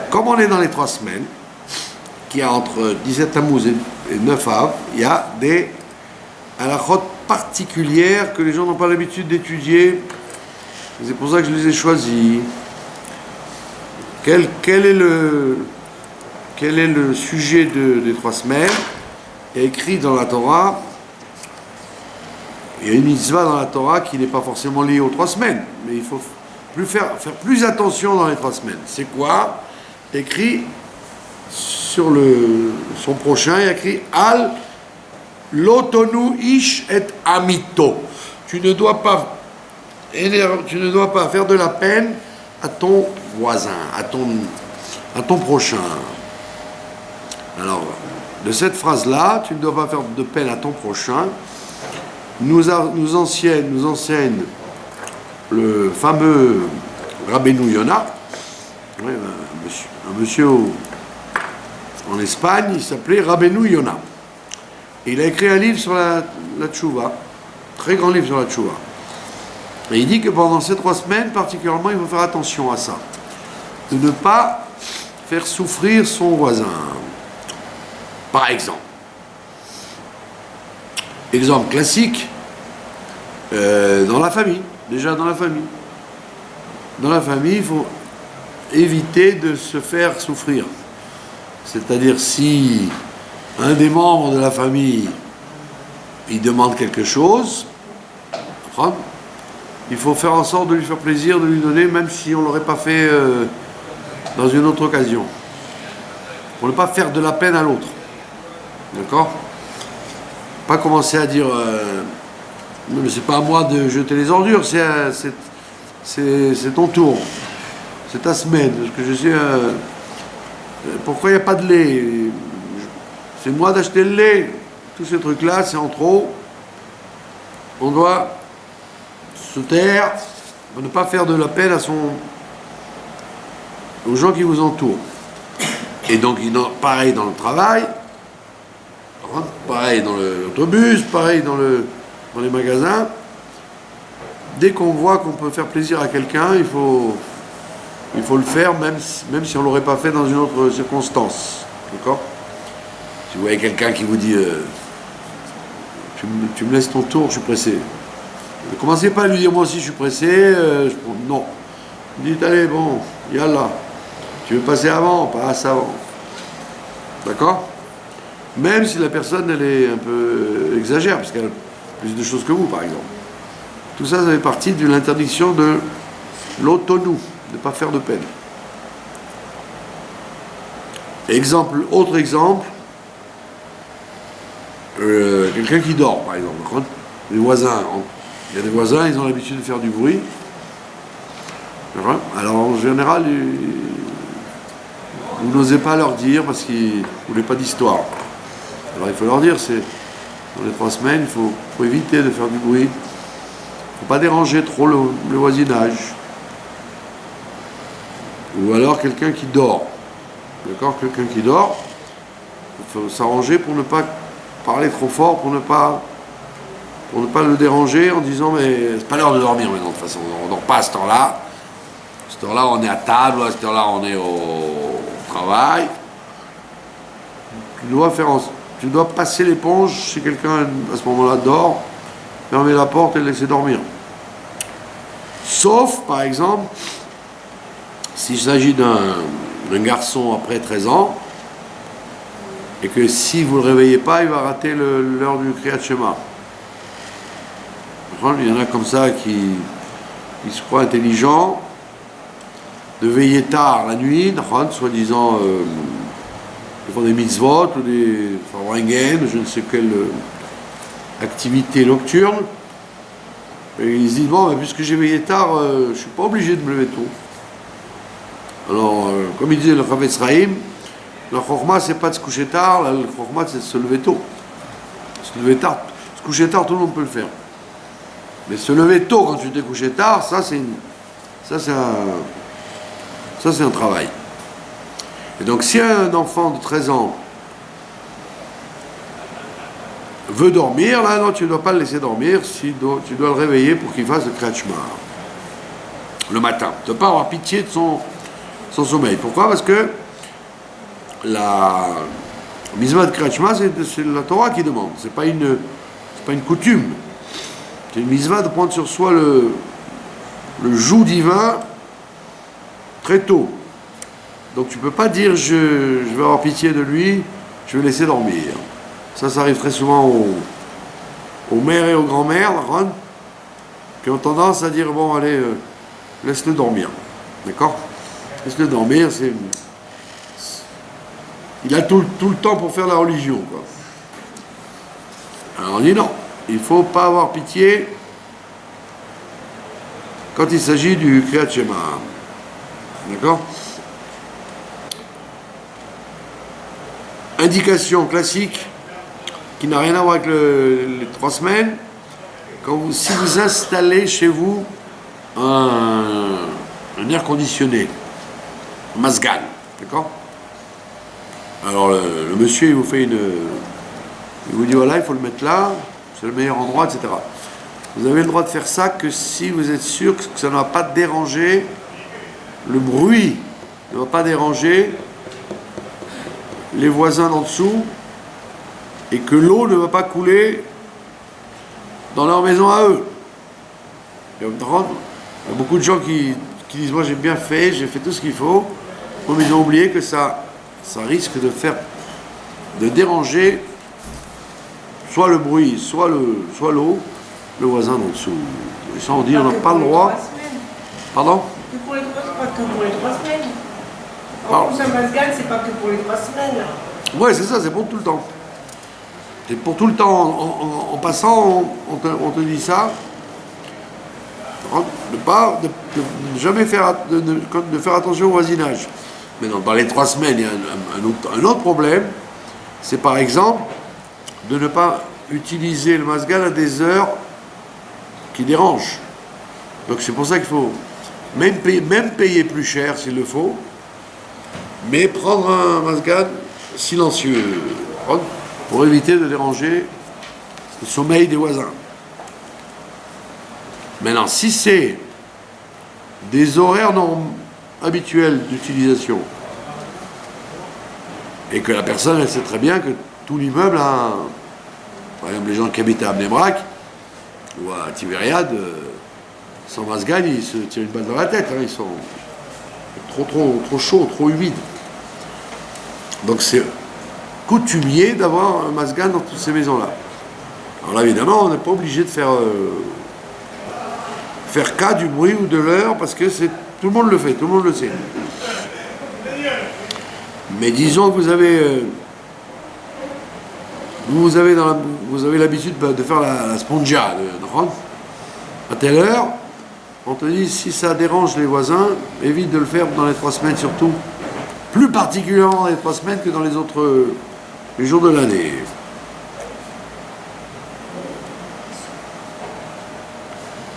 Comme on est dans les 3 semaines, qui a entre 17 Tammuz et 9 Av, il y a des halachot particulières que les gens n'ont pas l'habitude d'étudier. C'est pour ça que je les ai choisis. Quel est le sujet des 3 semaines? Il y a écrit dans la Torah, il y a une mitzvah dans la Torah qui n'est pas forcément liée aux 3 semaines, mais il faut faire plus attention dans les 3 semaines. C'est quoi? Écrit sur son prochain, il y a écrit Al Lotonu Ish et Amito. Tu ne dois pas faire de la peine à ton voisin, à ton prochain. Alors, de cette phrase-là, tu ne dois pas faire de peine à ton prochain, nous enseigne le fameux Rabbeinu Yonah, un monsieur en Espagne, il s'appelait Rabbeinu Yonah. Et il a écrit un livre sur la tchouva, très grand livre sur la tchouva. Et il dit que pendant ces 3 semaines, particulièrement, il faut faire attention à ça. De ne pas faire souffrir son voisin. Par exemple. Exemple classique, dans la famille. Déjà dans la famille. Dans la famille, il faut éviter de se faire souffrir. C'est-à-dire si un des membres de la famille, il demande quelque chose, il faut faire en sorte de lui faire plaisir, de lui donner, même si on ne l'aurait pas fait dans une autre occasion. Pour ne pas faire de la peine à l'autre. D'accord? Pas commencer à dire mais c'est pas à moi de jeter les ordures, c'est ton tour. C'est ta semaine. Parce que je sais pourquoi il n'y a pas de lait? C'est moi d'acheter le lait. Tous ces trucs-là, c'est en trop. On doit se taire pour ne pas faire de la peine aux gens qui vous entourent. Et donc, pareil dans le travail, pareil dans l'autobus, pareil dans les magasins. Dès qu'on voit qu'on peut faire plaisir à quelqu'un, il faut le faire, même si on ne l'aurait pas fait dans une autre circonstance. D'accord? Si vous voyez quelqu'un qui vous dit tu me laisses ton tour, je suis pressé. Ne commencez pas à lui dire moi aussi je suis pressé. Non. Dites allez, bon, yallah. Tu veux passer avant, passe avant. D'accord? Même si la personne elle est un peu exagère, parce qu'elle a plus de choses que vous, par exemple. Tout ça, ça fait partie de l'interdiction de l'autonou, de ne pas faire de peine. Autre exemple, quelqu'un qui dort, par exemple. Les voisins, il y a des voisins, ils ont l'habitude de faire du bruit. Alors en général, vous n'osez pas leur dire parce qu'ils ne voulaient pas d'histoire. Alors il faut leur dire, dans les 3 semaines, il faut éviter de faire du bruit. Il ne faut pas déranger trop le voisinage. Ou alors quelqu'un qui dort. D'accord? Quelqu'un qui dort, il faut s'arranger pour ne pas parler trop fort, pour ne pas le déranger en disant mais c'est pas l'heure de dormir maintenant de toute façon, on ne dort pas à ce temps-là. À ce temps-là on est à table, à ce temps-là on est au travail. Tu dois passer l'éponge si quelqu'un à ce moment-là dort, fermer la porte et le laisser dormir. Sauf par exemple s'il s'agit d'un garçon après 13 ans et que si vous ne le réveillez pas, il va rater l'heure du Kriyat Shema. Il y en a comme ça qui se croient intelligents, de veiller tard la nuit, soi-disant ils font des mitzvot ou des farangen, je ne sais quelle activité nocturne. Et ils se disent bon, puisque j'ai veillé tard, je ne suis pas obligé de me lever tôt. Alors, comme il disait le Chavetz Chaim, la chorma c'est pas de se coucher tard, la chorma c'est de se lever tôt. Se lever tard, se coucher tard, tout le monde peut le faire. Mais se lever tôt quand tu t'es couché tard, ça c'est un travail. Et donc si un enfant de 13 ans veut dormir, là non, tu ne dois pas le laisser dormir, tu dois le réveiller pour qu'il fasse le Kriyat Shema le matin. Tu ne dois pas avoir pitié de son sommeil. Pourquoi? Parce que la mitzvah de Kriyat Shema, c'est la Torah qui demande. C'est pas une coutume. C'est une mitzvah de prendre sur soi le joug divin très tôt. Donc tu peux pas dire je vais avoir pitié de lui, je vais laisser dormir. Ça arrive très souvent aux mères et aux grands-mères, qui ont tendance à dire bon allez, laisse-le dormir. D'accord? Laisse-le dormir, il a tout le temps pour faire la religion, quoi. Alors on dit non, il ne faut pas avoir pitié quand il s'agit du Kriyat Shema. D'accord? Indication classique qui n'a rien à voir avec les 3 semaines, si vous installez chez vous un air conditionné, un Mazgan, d'accord? Alors le monsieur il vous dit voilà, il faut le mettre là, c'est le meilleur endroit, etc. Vous avez le droit de faire ça que si vous êtes sûr que ça ne va pas déranger, le bruit ne va pas déranger les voisins d'en dessous et que l'eau ne va pas couler dans leur maison à eux. Il y a beaucoup de gens qui disent moi j'ai bien fait, j'ai fait tout ce qu'il faut, mais ils ont oublié que ça risque de déranger soit le bruit, soit l'eau, le voisin d'en dessous. Et ça on dit on n'a pas le droit. Pardon? C'est pas que pour les 3 semaines. En plus, un Mazgan, c'est pas que pour les 3 semaines. Ouais, c'est ça, c'est pour tout le temps. C'est pour tout le temps. En passant, on te dit ça. De jamais faire, de faire attention au voisinage. Mais dans les 3 semaines, il y a un autre problème. C'est par exemple de ne pas utiliser le Mazgan à des heures qui dérangent. Donc c'est pour ça qu'il faut même payer plus cher s'il le faut, mais prendre un Mazgan silencieux pour éviter de déranger le sommeil des voisins. Maintenant, si c'est des horaires habituels d'utilisation et que la personne elle sait très bien que tout l'immeuble a, par exemple les gens qui habitent à Bnei-Brak ou à Tibériade, sans Mazgan, ils se tirent une balle dans la tête, ils sont trop chauds, trop humides. Donc c'est coutumier d'avoir un Mazgan dans toutes ces maisons-là. Alors là, évidemment, on n'est pas obligé de faire cas du bruit ou de l'heure, parce que tout le monde le fait, tout le monde le sait. Mais disons que vous avez l'habitude de faire la spongia, à telle heure, on te dit si ça dérange les voisins, évite de le faire dans les 3 semaines surtout, plus particulièrement dans les 3 semaines que dans les jours de l'année.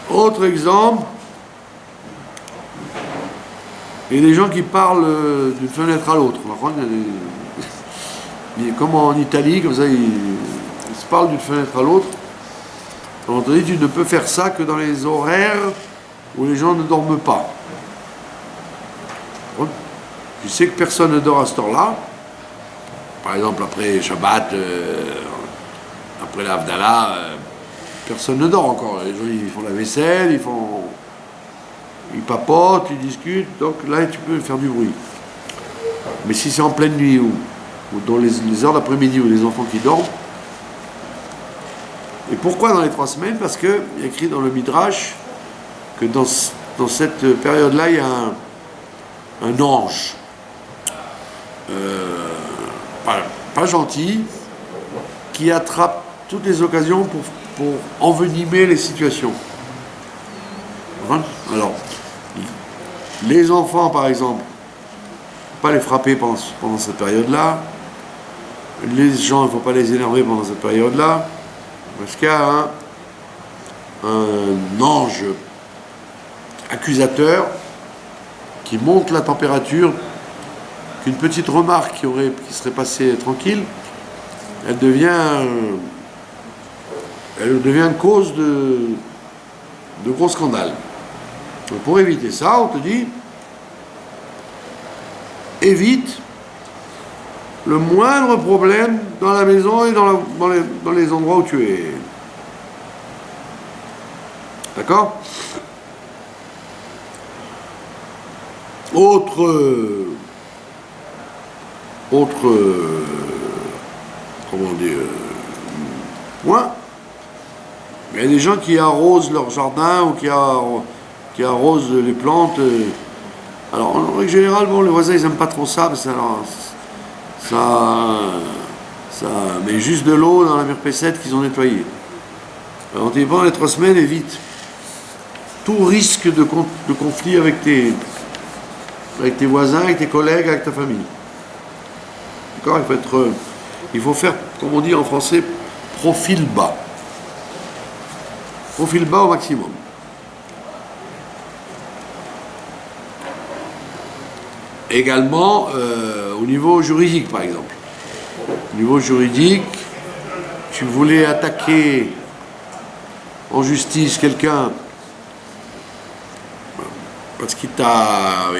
Autre exemple, il y a des gens qui parlent d'une fenêtre à l'autre. Comme en Italie, comme ça, ils se parlent d'une fenêtre à l'autre. On te dit tu ne peux faire ça que dans les horaires où les gens ne dorment pas. Tu sais que personne ne dort à cette heure-là. Par exemple, après Shabbat, après la Havdalah, personne ne dort encore. Les gens ils font la vaisselle, ils papotent, ils discutent. Donc là, tu peux faire du bruit. Mais si c'est en pleine nuit ou dans les heures d'après-midi où les enfants qui dorment. Et pourquoi dans les 3 semaines? Parce qu'il y a écrit dans le Midrash que dans cette période-là, il y a un ange. Pas gentil, qui attrape toutes les occasions pour envenimer les situations. Alors, les enfants, par exemple, pas les frapper pendant cette période-là. Les gens, il ne faut pas les énerver pendant cette période-là. Parce qu'il y a un ange accusateur qui monte la température, qu'une petite remarque qui serait passée tranquille, elle devient cause de gros scandales. Donc pour éviter ça, on te dit, évite le moindre problème dans la maison et dans les endroits où tu es. D'accord? Autre comment dire, point, il y a des gens qui arrosent leur jardin ou qui arrosent les plantes. Alors, en règle générale, bon, les voisins, ils n'aiment pas trop ça, parce que ça met juste de l'eau dans la myrpécette qu'ils ont nettoyée. Alors, pendant les 3 semaines, évite tout risque de conflit avec tes voisins, avec tes collègues, avec ta famille. D'accord? Il faut faire, comme on dit en français, profil bas. Profil bas au maximum. Également, au niveau juridique, par exemple. Au niveau juridique, tu voulais attaquer en justice quelqu'un parce qu'il t'a,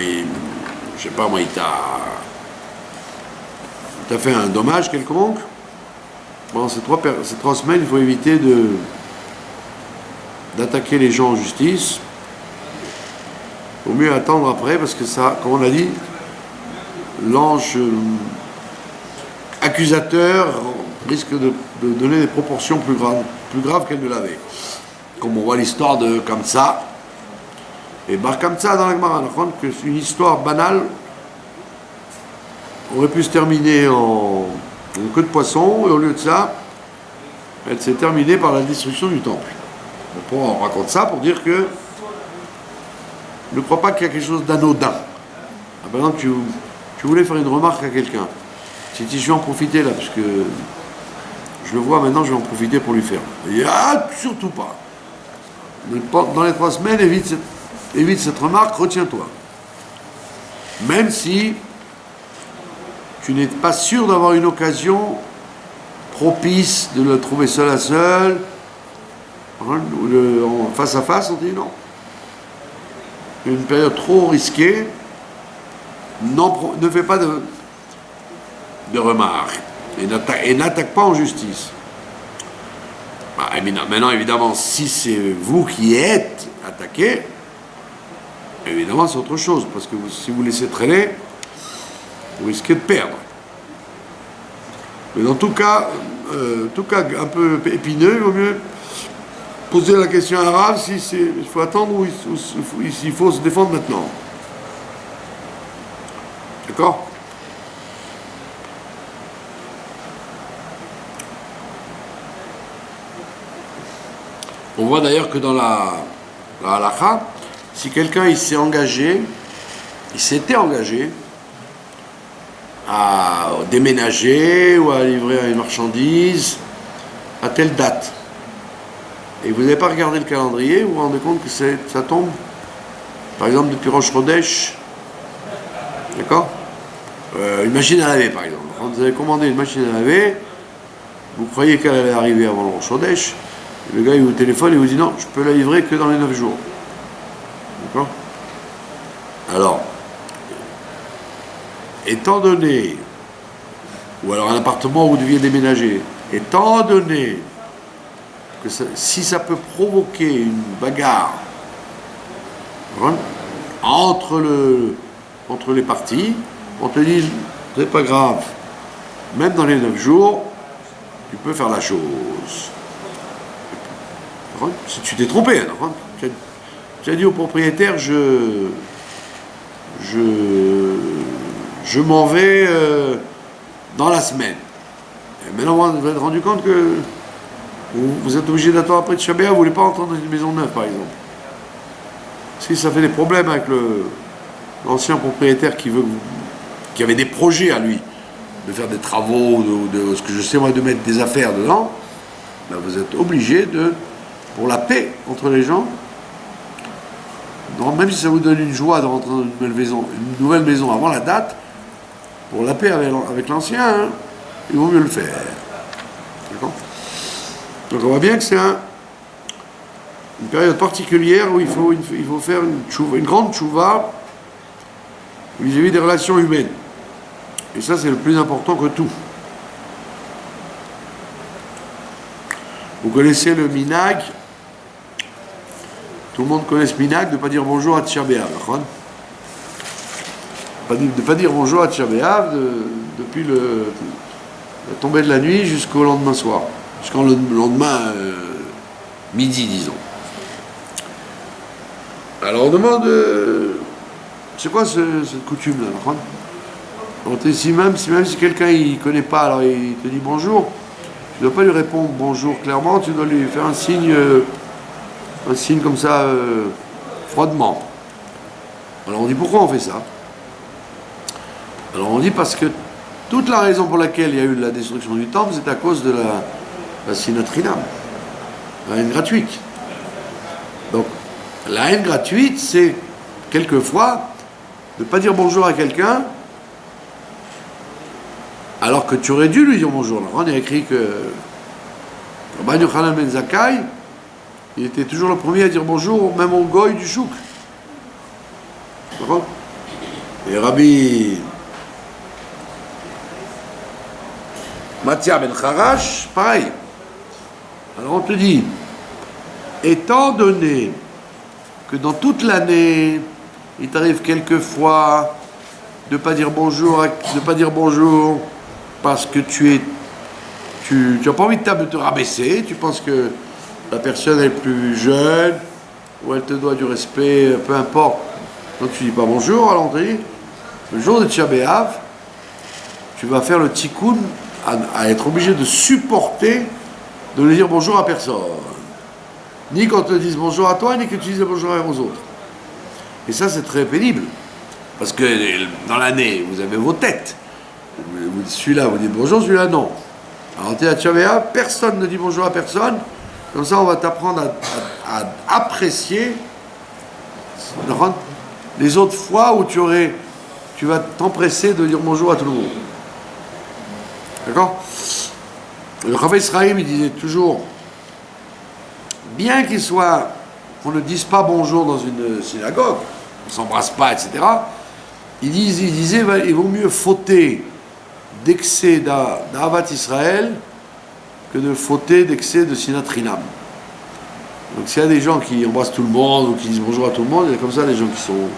je sais pas moi, il t'a fait un dommage quelconque. Pendant ces 3 semaines, il faut éviter d'attaquer les gens en justice. Il vaut mieux attendre après, parce que ça, comme on l'a dit, l'ange accusateur risque de donner des proportions plus graves qu'elle ne l'avait. Comme on voit l'histoire de Kamsa. Et Bar Kamsa dans la Gemara, on apprend que c'est une histoire banale aurait pu se terminer en queue de poisson, et au lieu de ça, elle s'est terminée par la destruction du temple. On raconte ça pour dire que ne crois pas qu'il y a quelque chose d'anodin. Par exemple, tu voulais faire une remarque à quelqu'un. Si je vais en profiter là, parce que je le vois maintenant, je vais en profiter pour lui faire. Il dit, surtout pas. Dans les 3 semaines, évite cette remarque, retiens-toi. Même si tu n'es pas sûr d'avoir une occasion propice de le trouver seul à seul, en face à face, on dit non. Une période trop risquée, ne fais pas de remarques et n'attaque pas en justice. Maintenant, évidemment, si c'est vous qui êtes attaqué, évidemment, c'est autre chose, parce que si vous laissez traîner, vous risquez de perdre. Mais dans tout cas un peu épineux, il vaut mieux poser la question à Rav il faut attendre ou s'il faut se défendre maintenant. D'accord? On voit d'ailleurs que dans la halakha, si quelqu'un s'était engagé à déménager ou à livrer une marchandise à telle date, et vous n'avez pas regardé le calendrier, vous vous rendez compte que ça tombe, par exemple, depuis Rosh Chodesh, d'accord? Une machine à laver, par exemple. Quand vous avez commandé une machine à laver, vous croyez qu'elle allait arriver avant le Rosh Chodesh, le gars il vous téléphone et vous dit non, je peux la livrer que dans les 9 jours. D'accord? Alors, étant donné, ou alors un appartement où vous deviez déménager, étant donné que si ça peut provoquer une bagarre entre les parties, on te dit, c'est pas grave, même dans les 9 jours, tu peux faire la chose. Si tu t'es trompé, alors, tu as dit au propriétaire, je m'en vais dans la semaine. Et maintenant, vous vous êtes rendu compte que vous êtes obligé d'attendre après de Shabbat, vous ne voulez pas entrer dans une maison neuve, par exemple. Si ça fait des problèmes avec l'ancien propriétaire qui avait des projets à lui, de faire des travaux, de ce que je sais moi, de mettre des affaires dedans, ben vous êtes obligé pour la paix entre les gens, même si ça vous donne une joie de rentrer dans une nouvelle maison avant la date, pour la paix avec l'ancien, il vaut mieux le faire. D'accord? Donc on voit bien que c'est une période particulière où il faut faire une grande tchouva vis-à-vis des relations humaines. Et ça, c'est le plus important que tout. Vous connaissez le minag. Tout le monde connaît ce minag de ne pas dire bonjour à Tisha B'Av. De ne pas dire bonjour à Tisha B'Av depuis la tombée de la nuit jusqu'au lendemain soir. Jusqu'au lendemain midi, disons. Alors on demande, c'est quoi cette coutume-là? Même si quelqu'un ne connaît pas, alors il te dit bonjour, tu ne dois pas lui répondre bonjour clairement, tu dois lui faire un signe comme ça, froidement. Alors on dit pourquoi on fait ça? Alors on dit parce que toute la raison pour laquelle il y a eu la destruction du temple, c'est à cause de la sinat chinam, la haine gratuite. Donc la haine gratuite, c'est quelquefois de ne pas dire bonjour à quelqu'un alors que tu aurais dû lui dire bonjour. On a écrit que Rabbi Yochanan ben Zakkai, il était toujours le premier à dire bonjour, même au goy du chouk. D'accord? Et Rabbi Matzia ben Kharash, pareil. Alors on te dit, étant donné que dans toute l'année, il t'arrive quelquefois de ne pas dire bonjour, parce que tu n'as pas envie de te rabaisser, tu penses que la personne est plus jeune, ou elle te doit du respect, peu importe. Donc tu dis pas bonjour, alors on te dit, le jour de Tisha B'Av, tu vas faire le tikkun à être obligé de supporter de ne dire bonjour à personne. Ni qu'on te dise bonjour à toi, ni que tu dises bonjour aux autres. Et ça, c'est très pénible. Parce que dans l'année, vous avez vos têtes. Celui-là, vous dites bonjour, celui-là, non. Alors, tu es à Tisha B'Av, personne ne dit bonjour à personne. Comme ça, on va t'apprendre à apprécier les autres fois où tu vas t'empresser de dire bonjour à tout le monde. D'accord? Le Chafetz Israël, il disait toujours, bien qu'on ne dise pas bonjour dans une synagogue, on ne s'embrasse pas, etc., il disait, il vaut mieux fauter d'excès d'Avat Israël que de fauter d'excès de Sinat Chinam. Donc s'il y a des gens qui embrassent tout le monde ou qui disent bonjour à tout le monde, il y a comme ça des gens qui sont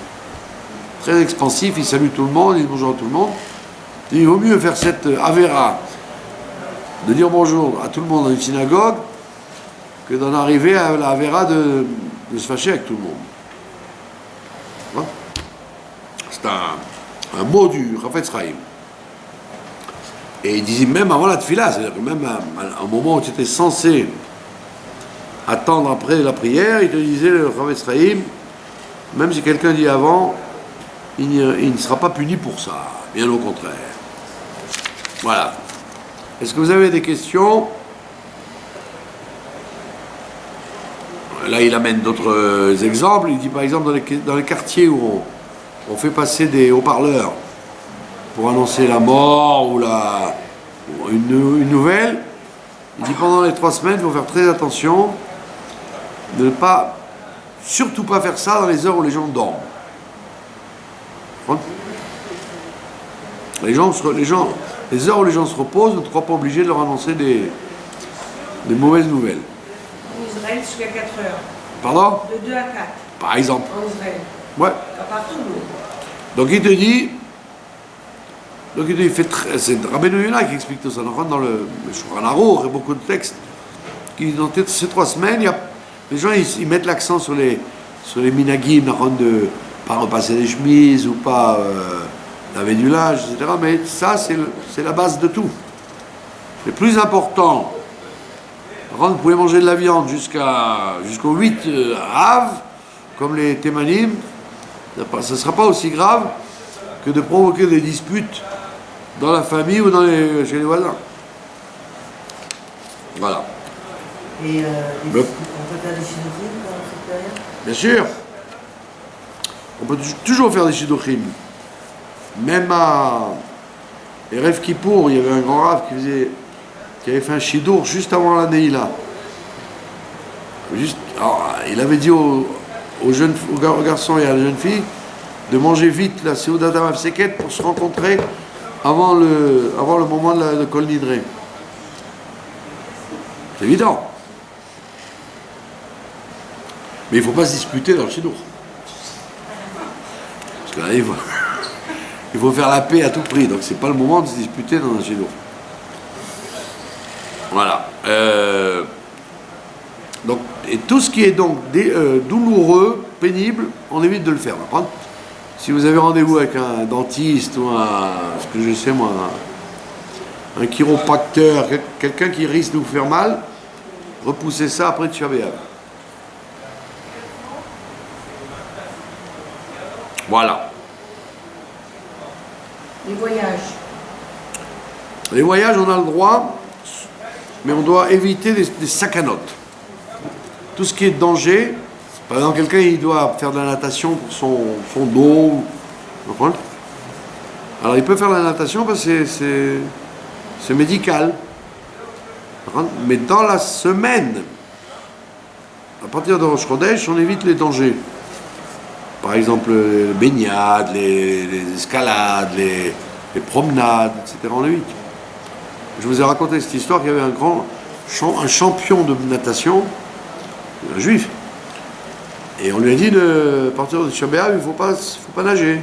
très expansifs, ils saluent tout le monde, ils disent bonjour à tout le monde. Et il vaut mieux faire cette avéra de dire bonjour à tout le monde dans une synagogue que d'en arriver à la avéra de se fâcher avec tout le monde. Voilà. C'est un mot du Chafetz Chaim. Et il disait même avant la tefila, c'est-à-dire que même à un moment où tu étais censé attendre après la prière, il te disait, le Chafetz Chaim, même si quelqu'un dit avant, il ne sera pas puni pour ça, bien au contraire. Voilà. Est-ce que vous avez des questions? Là, il amène d'autres exemples. Il dit par exemple dans les quartiers où on fait passer des haut-parleurs pour annoncer la mort ou une nouvelle, il dit pendant les 3 semaines, il faut faire très attention de ne pas, surtout pas faire ça dans les heures où les gens dorment. Les heures où les gens se reposent, ne soient pas obligés de leur annoncer des mauvaises nouvelles. En Israël, jusqu'à 4 heures. Pardon? De 2 à 4. Par exemple. En Israël. Ouais. Pas partout. Donc il te dit, c'est Rabbeinu Yonah qui explique tout ça. Dans le Shulchan Aruch, il y a beaucoup de textes qui, dans ces 3 semaines, les gens ils mettent l'accent sur les minagim, de ne pas repasser les chemises ou pas laver du linge, etc. Mais ça, c'est la base de tout. Le plus important, vous pouvez manger de la viande jusqu'au 8 Av, comme les Témanim, ce ne sera pas aussi grave que de provoquer des disputes dans la famille ou chez les voisins. Voilà. Et on peut faire des shidduchim dans cette période? Bien sûr. On peut toujours faire des shidduchim. Même à Erev Kippour, il y avait un grand rave qui avait fait un shidduch juste avant la Neila. Il avait dit aux garçons et à la jeune fille de manger vite la Seudat Hamav Seket pour se rencontrer avant le moment de Kol Nidre. C'est évident. Mais il ne faut pas se disputer dans le Chidour. Parce que là, il faut faire la paix à tout prix. Donc c'est pas le moment de se disputer dans un Chidour. Voilà. Donc, et tout ce qui est donc douloureux, pénible, on évite de le faire. D'accord ? Si vous avez rendez-vous avec un dentiste ou ce que je sais moi, un chiropracteur, quelqu'un qui risque de vous faire mal, repoussez ça après Tisha B'Av. Voilà. Les voyages. Les voyages, on a le droit, mais on doit éviter des sakanotes. Tout ce qui est danger, par exemple, quelqu'un il doit faire de la natation pour son dos. Vous comprenez ? Alors il peut faire de la natation parce que c'est médical. Mais dans la semaine, à partir de Rosh Chodesh, on évite les dangers. Par exemple, les baignades, les escalades, les promenades, etc. On évite. Je vous ai raconté cette histoire qu'il y avait un champion de natation, un juif. Et on lui a dit, à partir de Tisha B'Av, il ne faut pas nager.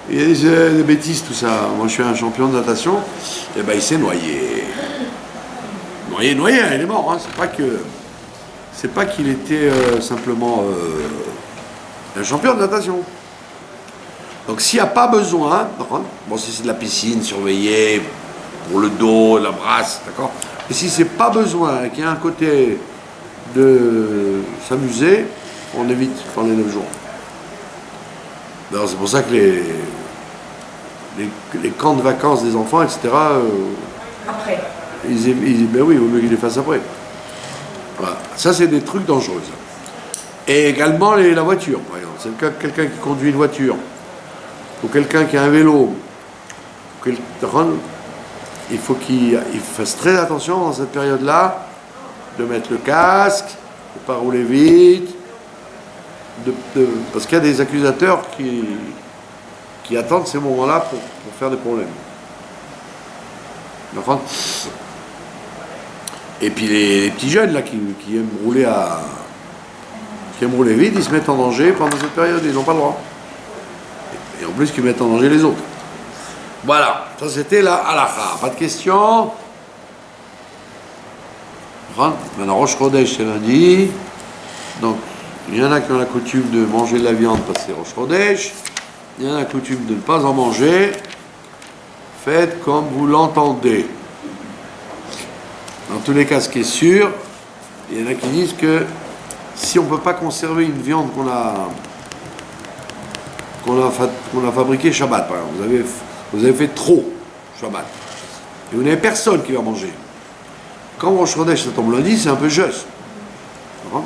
Il a dit des bêtises, tout ça. Moi, je suis un champion de natation. Et ben, il s'est noyé. Noyé, il est mort. Hein. C'est pas qu'il était simplement un champion de natation. Donc, s'il n'y a pas besoin, bon, si c'est de la piscine surveillée, pour le dos, la brasse, d'accord. Et si c'est pas besoin, qu'il y a un côté de s'amuser, on évite pendant les 9 jours. C'est pour ça que les camps de vacances des enfants, etc., Après. ben oui, il vaut mieux qu'ils les fassent après. Voilà. Ça, c'est des trucs dangereux. Et également la voiture, par exemple. C'est quelqu'un qui conduit une voiture, ou quelqu'un qui a un vélo, il faut qu'il fasse très attention dans cette période-là, de mettre le casque, de ne pas rouler vite, parce qu'il y a des accusateurs qui attendent ces moments-là pour faire des problèmes. Enfin, et puis les petits jeunes là qui aiment rouler vite, ils se mettent en danger pendant cette période, ils n'ont pas le droit. Et en plus qu'ils mettent en danger les autres. Voilà, ça c'était la halakha. Pas de questions. Maintenant Rosh Chodesh c'est lundi. Donc il y en a qui ont la coutume de manger de la viande parce que c'est Rosh Chodesh. Il y en a la coutume de ne pas en manger. Faites comme vous l'entendez. Dans tous les cas, ce qui est sûr, il y en a qui disent que si on ne peut pas conserver une viande qu'on a fabriquée Shabbat, par exemple, vous avez fait trop Shabbat, et vous n'avez personne qui va manger. Quand Rosh Chodesh ça tombe lundi, c'est un peu juste.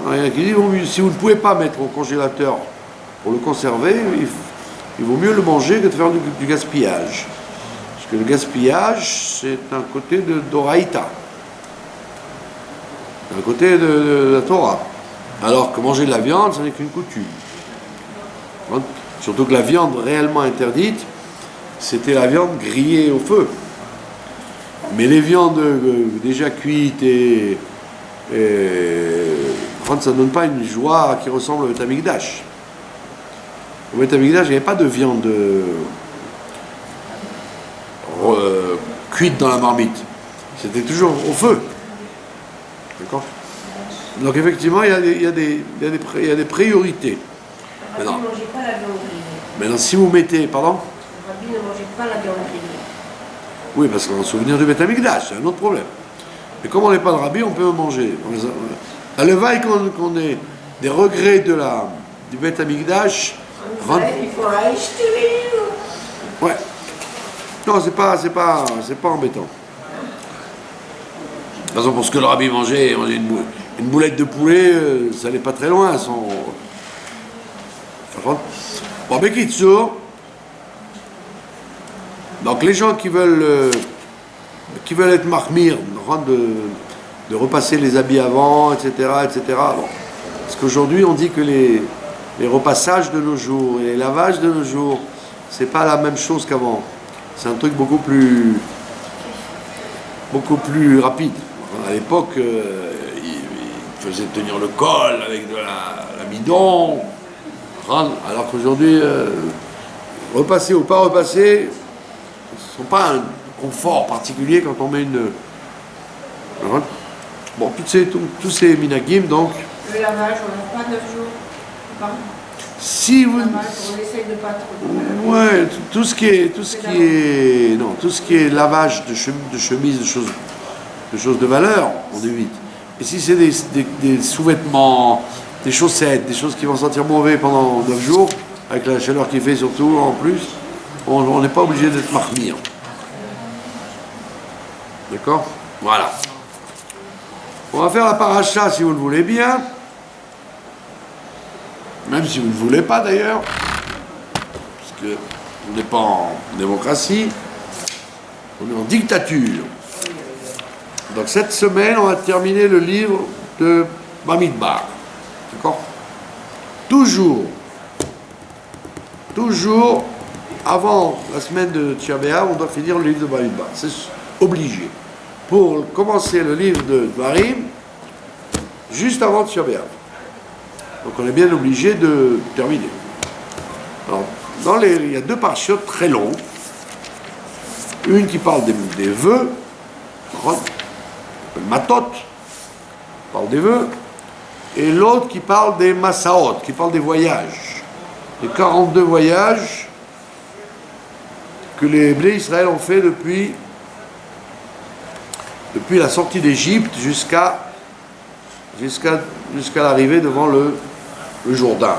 Il y en a qui disent, si vous ne pouvez pas mettre au congélateur pour le conserver, il vaut mieux le manger que de faire du gaspillage. Parce que le gaspillage, c'est un côté d'Oraïta. C'est un côté de la Torah. Alors que manger de la viande, ce n'est qu'une coutume. Surtout que la viande réellement interdite, c'était la viande grillée au feu. Mais les viandes déjà cuites ça ne donne pas une joie qui ressemble au Beth Amikdash. Au Beth Amikdash, il n'y avait pas de viande cuite dans la marmite. C'était toujours au feu. D'accord ? Donc effectivement, il y a des priorités. Le rabbi ne mangeait pas la viande grillée. Maintenant, si vous mettez... Pardon ? Le rabbi ne mangeait pas la viande grillée. Oui, parce qu'en souvenir du Beth Amikdash, c'est un autre problème. Mais comme on n'est pas de rabbi, on peut en manger. À l'éveil qu'on ait des regrets du Beth Amikdash... Il faut acheter. Ouais. Non, c'est pas embêtant. De toute façon, pour ce que le rabbi mangeait une boulette de poulet, ça n'allait pas très loin. Bon, Bekitsour. Donc les gens qui veulent être mahmir, de repasser les habits avant, etc. Bon. Parce qu'aujourd'hui, on dit que les repassages de nos jours et les lavages de nos jours, c'est pas la même chose qu'avant. c'est un truc beaucoup plus rapide. À l'époque, il faisait tenir le col avec de l'amidon, alors qu'aujourd'hui, repasser ou pas repasser, ce ne sont pas un confort particulier quand on met une... Bon, tous ces minagim, donc... Le lavage, on n'a pas 9 jours. Pardon. Si vous... Le lavage, on essaye de pas trop... Ouais, tout ce qui est lavage de chemise, de choses de valeur, on évite. Et si c'est des sous-vêtements, des chaussettes, des choses qui vont sentir mauvais pendant 9 jours, avec la chaleur qu'il fait surtout en plus, on n'est pas obligé d'être marmire. D'accord? Voilà. On va faire la paracha si vous le voulez bien. Même si vous ne le voulez pas d'ailleurs. Parce que on n'est pas en démocratie. On est en dictature. Donc cette semaine, on va terminer le livre de Bamidbar. D'accord? Toujours, avant la semaine de Tisha B'Av, on doit finir le livre de Bamidbar. C'est obligé. Pour commencer le livre de Dvarim, juste avant Tisha B'Av. Donc on est bien obligé de terminer. Alors, il y a 2 parachutes très longs. Une qui parle des vœux, Matot, parle des vœux, et l'autre qui parle des Massaot, qui parle des voyages. Les 42 voyages que les Bnei Israël ont fait depuis la sortie d'Égypte jusqu'à l'arrivée devant le Jourdain,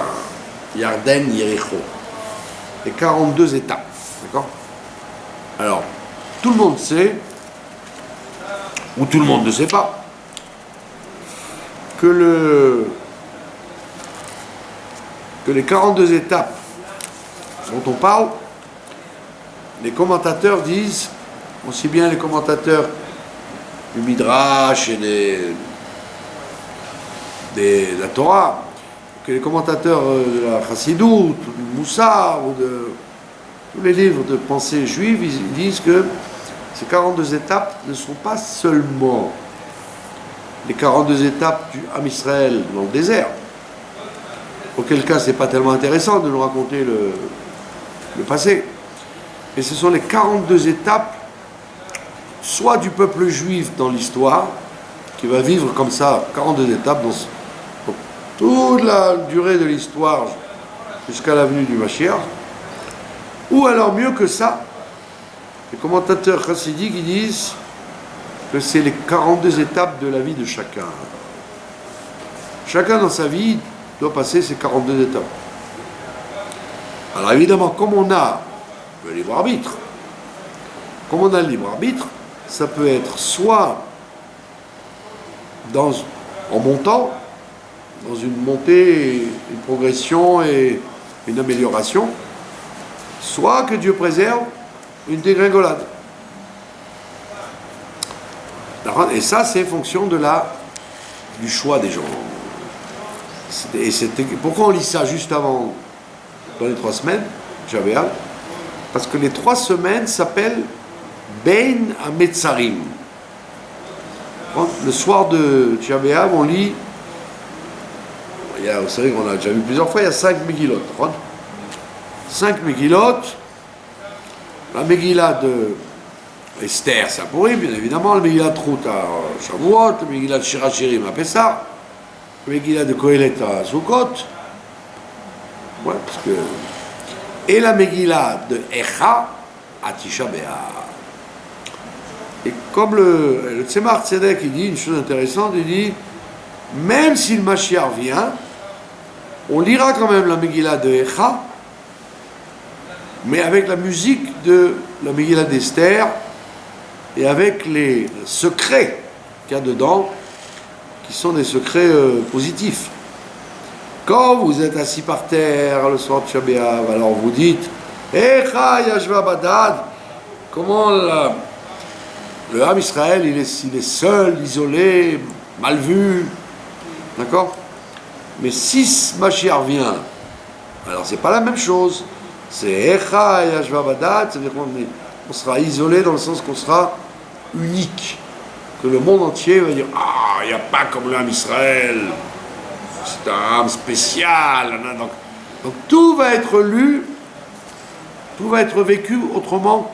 Yarden, Yericho. Les 42 étapes. D'accord? Alors, tout le monde sait, ou tout le monde ne sait pas, que les 42 étapes dont on parle, les commentateurs disent, aussi bien les commentateurs du Midrash et de la Torah, que les commentateurs de la Chassidut, du Moussar, ou de tous les livres de pensée juive, ils disent que ces 42 étapes ne sont pas seulement les 42 étapes du Ham Israël dans le désert, auquel cas c'est pas tellement intéressant de nous raconter le passé, mais ce sont les 42 étapes soit du peuple juif dans l'histoire, qui va vivre comme ça, 42 étapes dans toute la durée de l'histoire jusqu'à la venue du Mashiach, ou alors mieux que ça, les commentateurs chassidiques qui disent que c'est les 42 étapes de la vie de chacun. Chacun dans sa vie doit passer ces 42 étapes. Alors évidemment, comme on a le libre arbitre, ça peut être soit en montant, dans une montée, une progression et une amélioration, soit que Dieu préserve une dégringolade. Et ça, c'est fonction du choix des gens. Et pourquoi on lit ça juste avant, dans les 3 semaines, Tisha B'Av? Parce que les 3 semaines s'appellent Ben Ametzarim. Le soir de Tisha B'Av, on lit, vous savez qu'on a déjà vu plusieurs fois, il y a 5 Megillot. 5 Megillot. La Megillah de Esther, c'est à Purim, bien évidemment. La Megillah de Ruth à Shavuot. La Megillah de Shirachirim à Pessah. La Megillah de Kohelet à Sukkot. Ouais, parce que... Et la Megillah de Echa à Tisha B'Av. Et comme le Tzemach Tzedek, il dit une chose intéressante, il dit, même si le Mashiach vient, on lira quand même la Megillah de Echa, mais avec la musique de la Megillah d'Esther et avec les secrets qu'il y a dedans, qui sont des secrets positifs. Quand vous êtes assis par terre le soir de Tisha B'Av, alors vous dites Echa Yashva Badad, comment le Ham Israël il est seul, isolé, mal vu, d'accord? Mais si Mashiach vient, alors c'est pas la même chose. C'est Echa Yashva Badad, c'est-à-dire qu'on est on sera isolé dans le sens qu'on sera unique. Que le monde entier va dire ah, il n'y a pas comme l'âme Israël, c'est un âme spécial. Donc tout va être lu, tout va être vécu autrement.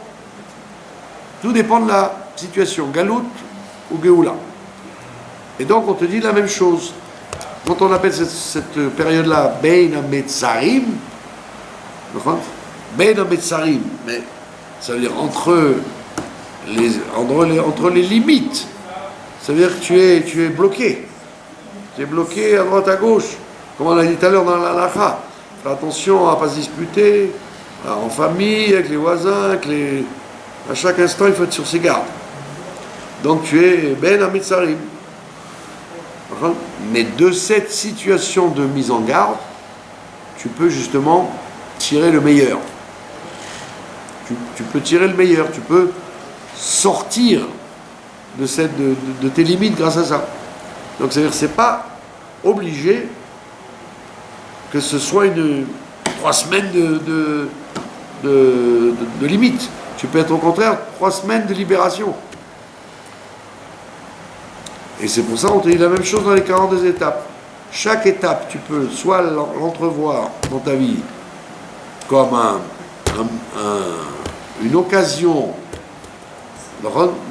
Tout dépend de la situation, Galout ou Géoula. Et donc on te dit la même chose. Quand on appelle cette période-là Bein HaMetzarim, Bein HaMetzarim, mais ça veut dire entre les limites. Ça veut dire que tu es bloqué. Tu es bloqué à droite, à gauche. Comme on l'a dit tout à l'heure dans la halakha. Fais attention à ne pas se disputer, en famille, avec les voisins, à chaque instant il faut être sur ses gardes. Donc tu es Ben HaMetzarim. Mais de cette situation de mise en garde, tu peux justement tirer le meilleur. Tu peux tirer le meilleur, tu peux sortir de tes limites grâce à ça. Donc c'est-à-dire que c'est pas obligé que ce soit 3 semaines de limite. Tu peux être au contraire 3 semaines de libération. Et c'est pour ça qu'on te dit la même chose dans les 42 étapes. Chaque étape, tu peux soit l'entrevoir dans ta vie comme une occasion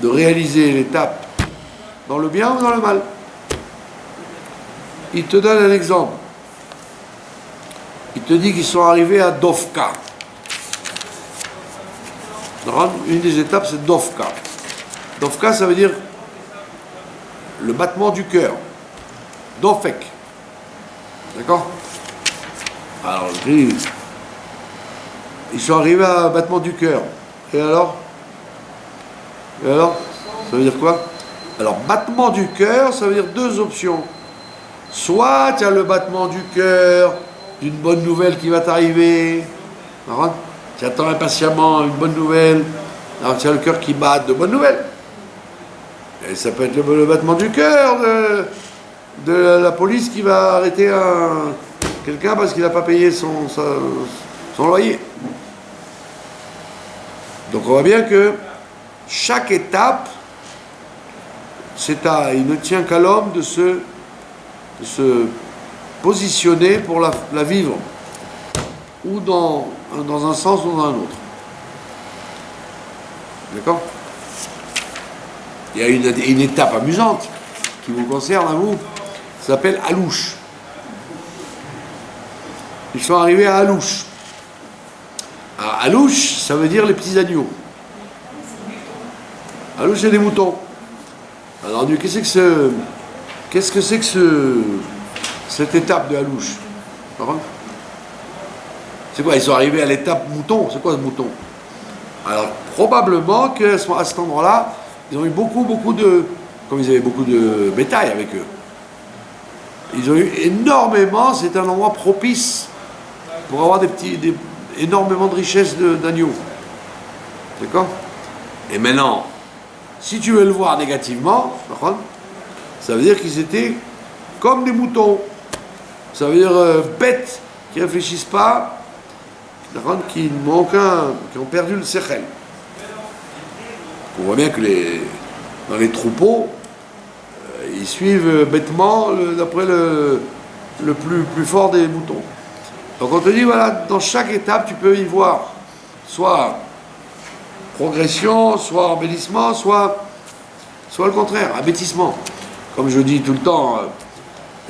de réaliser l'étape dans le bien ou dans le mal. Il te donne un exemple. Il te dit qu'ils sont arrivés à Dovka. Une des étapes, c'est Dovka. Dovka, ça veut dire le battement du cœur. Dofek. D'accord? Alors, ils sont arrivés à battement du cœur. Et alors? Ça veut dire quoi? Alors, battement du cœur, ça veut dire 2 options. Soit tu as le battement du cœur d'une bonne nouvelle qui va t'arriver. Tu attends impatiemment une bonne nouvelle. Alors tu as le cœur qui bat de bonnes nouvelles. Et ça peut être le battement du cœur de la police qui va arrêter quelqu'un parce qu'il n'a pas payé son loyer. Donc on voit bien que chaque étape, il ne tient qu'à l'homme de se positionner pour la vivre, ou dans un sens ou dans un autre. D'accord? Il y a une étape amusante qui vous concerne à vous, ça s'appelle Alouche. Ils sont arrivés à Alouche. Alouche, ça veut dire les petits agneaux. Alouche, c'est des moutons. Alors, qu'est-ce que c'est que cette étape de Alouche? C'est quoi? Ils sont arrivés à l'étape mouton. C'est quoi ce mouton? Alors, probablement qu'à cet endroit-là, ils ont eu beaucoup de... Comme ils avaient beaucoup de bétail avec eux. Ils ont eu énormément... C'est un endroit propice pour avoir énormément de richesses d'agneaux. D'accord? Et maintenant, si tu veux le voir négativement, ça veut dire qu'ils étaient comme des moutons. Ça veut dire bêtes qui ne réfléchissent pas, qui ont perdu le sechel. On voit bien que dans les troupeaux, ils suivent bêtement d'après le plus fort des moutons. Donc on te dit, voilà, dans chaque étape, tu peux y voir soit progression, soit embellissement, soit le contraire, abêtissement. Comme je dis tout le temps,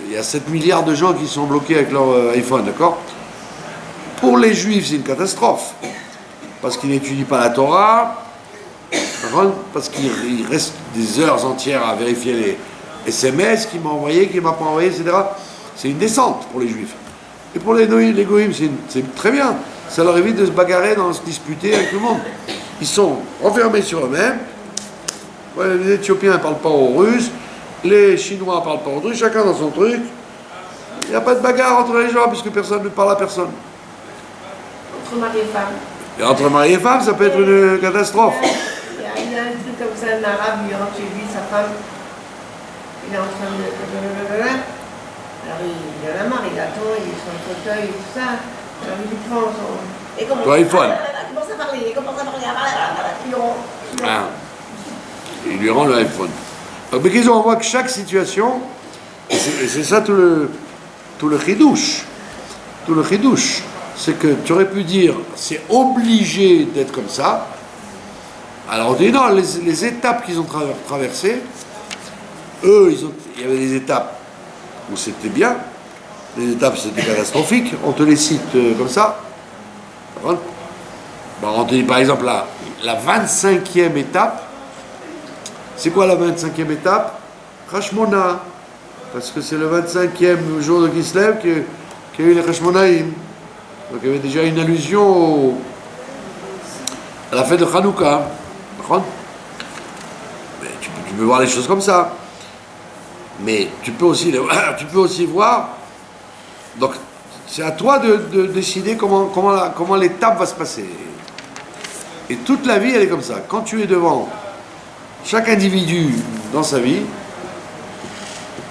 il y a 7 milliards de gens qui sont bloqués avec leur iPhone, d'accord? Pour les juifs, c'est une catastrophe. Parce qu'ils n'étudient pas la Torah, parce qu'il reste des heures entières à vérifier les SMS qui m'a envoyé, qui m'a pas envoyé, etc. C'est une descente pour les juifs. Et pour les goïms, c'est très bien. Ça leur évite de se bagarrer, de se disputer avec le monde. Ils sont renfermés sur eux-mêmes. Ouais, les Éthiopiens ne parlent pas aux Russes, les Chinois ne parlent pas aux Russes, chacun dans son truc. Il n'y a pas de bagarre entre les gens puisque personne ne parle à personne. Entre mari et femme. Et entre mari et femme, ça peut être une catastrophe. Il y a un truc comme ça, un arabe, il rentre chez lui, sa femme, il est en train de... Alors il en a marre, il attend, il est sur le fauteuil et tout ça. Alors il prend son... Et comment Ton iPhone. Il commence à parler parler, commence à parler, Ah. Il lui rend le iPhone. Donc, mais on voit que chaque situation, et c'est ça tout le chidouche. Tout le chidouche. C'est que tu aurais pu dire, c'est obligé d'être comme ça. Alors on dit non, les étapes qu'ils ont traversées, eux, il y avait des étapes où c'était bien, les étapes c'était catastrophique, on te les cite comme ça. Bon, on te dit par exemple la 25e étape, c'est quoi la 25e étape? Hashmona, parce que c'est le 25e jour de Kislev qu'il y a eu les Hashmonaïm. Donc il y avait déjà une allusion à la fête de Hanouka. Mais tu peux voir les choses comme ça. Mais tu peux aussi voir. Donc c'est à toi de décider comment l'étape va se passer. Et toute la vie, elle est comme ça. Quand tu es devant chaque individu dans sa vie,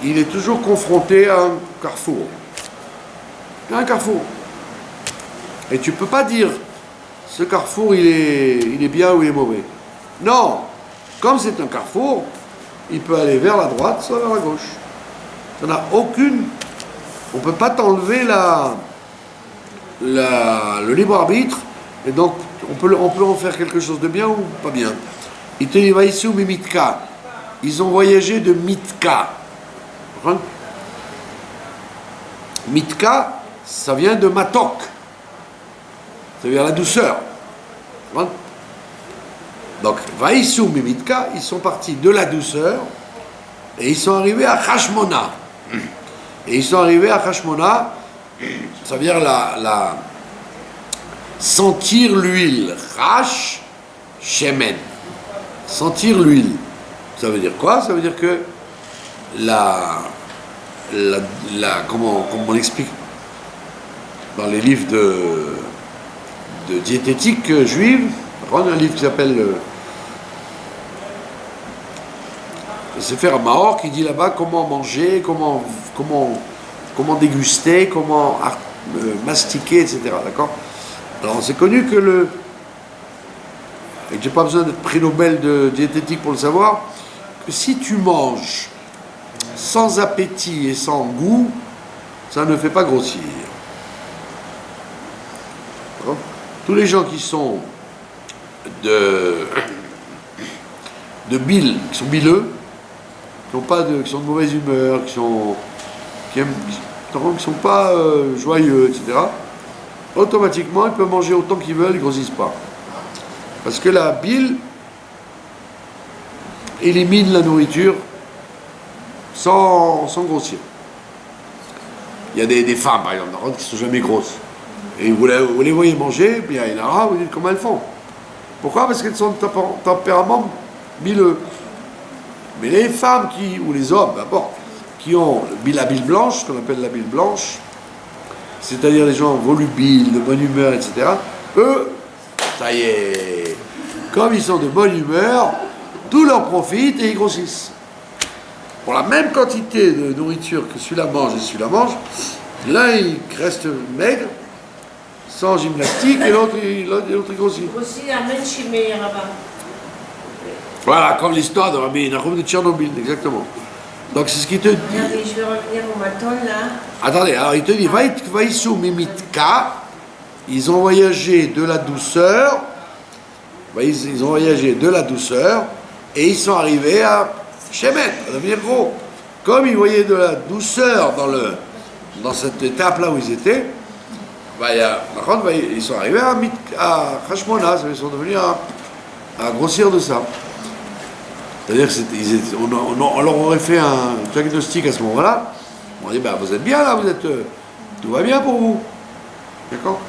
il est toujours confronté à un carrefour. Un carrefour. Et tu ne peux pas dire ce carrefour il est bien ou il est mauvais. Non, comme c'est un carrefour, il peut aller vers la droite, soit vers la gauche. Ça n'a aucune. On ne peut pas t'enlever le libre arbitre, et donc on peut en faire quelque chose de bien ou pas bien. Il te dit Vaïsou Mitka. Ils ont voyagé de Mitka. Mitka, ça vient de Matok. Ça veut dire la douceur. Donc, Vaïsou Mimitka, ils sont partis de la douceur et ils sont arrivés à Hashmona. Et ils sont arrivés à Hashmona, ça veut dire sentir l'huile. Hash, shemen. Sentir l'huile. Ça veut dire quoi? Ça veut dire que comment on explique dans les livres de diététique juive, un livre qui s'appelle Sefer Mahor, qui dit là-bas comment manger, comment déguster, comment mastiquer, etc. D'accord? Alors c'est connu que et j'ai pas besoin d'être prix Nobel de diététique pour le savoir, que si tu manges sans appétit et sans goût, ça ne fait pas grossir. D'accord? Tous les gens qui sont de bile, qui sont bileux, qui sont de mauvaise humeur, qui sont pas joyeux, etc., automatiquement ils peuvent manger autant qu'ils veulent, ils ne grossissent pas. Parce que la bile élimine la nourriture sans grossir. Il y a des femmes, par exemple, qui ne sont jamais grosses. Et vous les voyez manger, bien il y en a, vous dites comment elles font. Pourquoi? Parce qu'elles sont de tempérament bileux. Mais les femmes ou les hommes, d'abord, qui ont la bile blanche, ce qu'on appelle la bile blanche, c'est-à-dire les gens volubiles, de bonne humeur, etc., eux, ça y est, comme ils sont de bonne humeur, tout leur profite et ils grossissent. Pour la même quantité de nourriture que celui-là mange et celui-là mange, l'un il reste maigre, sans gymnastique, et l'autre il grossit. Aussi, Amen Shimei là-bas. Voilà, comme l'histoire de Rabbi Nachum de Tchernobyl, exactement. Donc c'est ce qu'il te dit. Regardez, je vais revenir au maton là. Attendez, alors il te dit, Vaïsou Mimitka, ils ont voyagé de la douceur, ils ont voyagé de la douceur, et ils sont arrivés à Shemet, à devenir gros. Comme ils voyaient de la douceur dans cette étape-là où ils étaient, ils sont arrivés à Hashmona, ils sont devenus à grossir de ça. C'est-à-dire qu'on leur aurait fait un diagnostic à ce moment-là, on dit, vous êtes bien là, tout va bien pour vous. D'accord?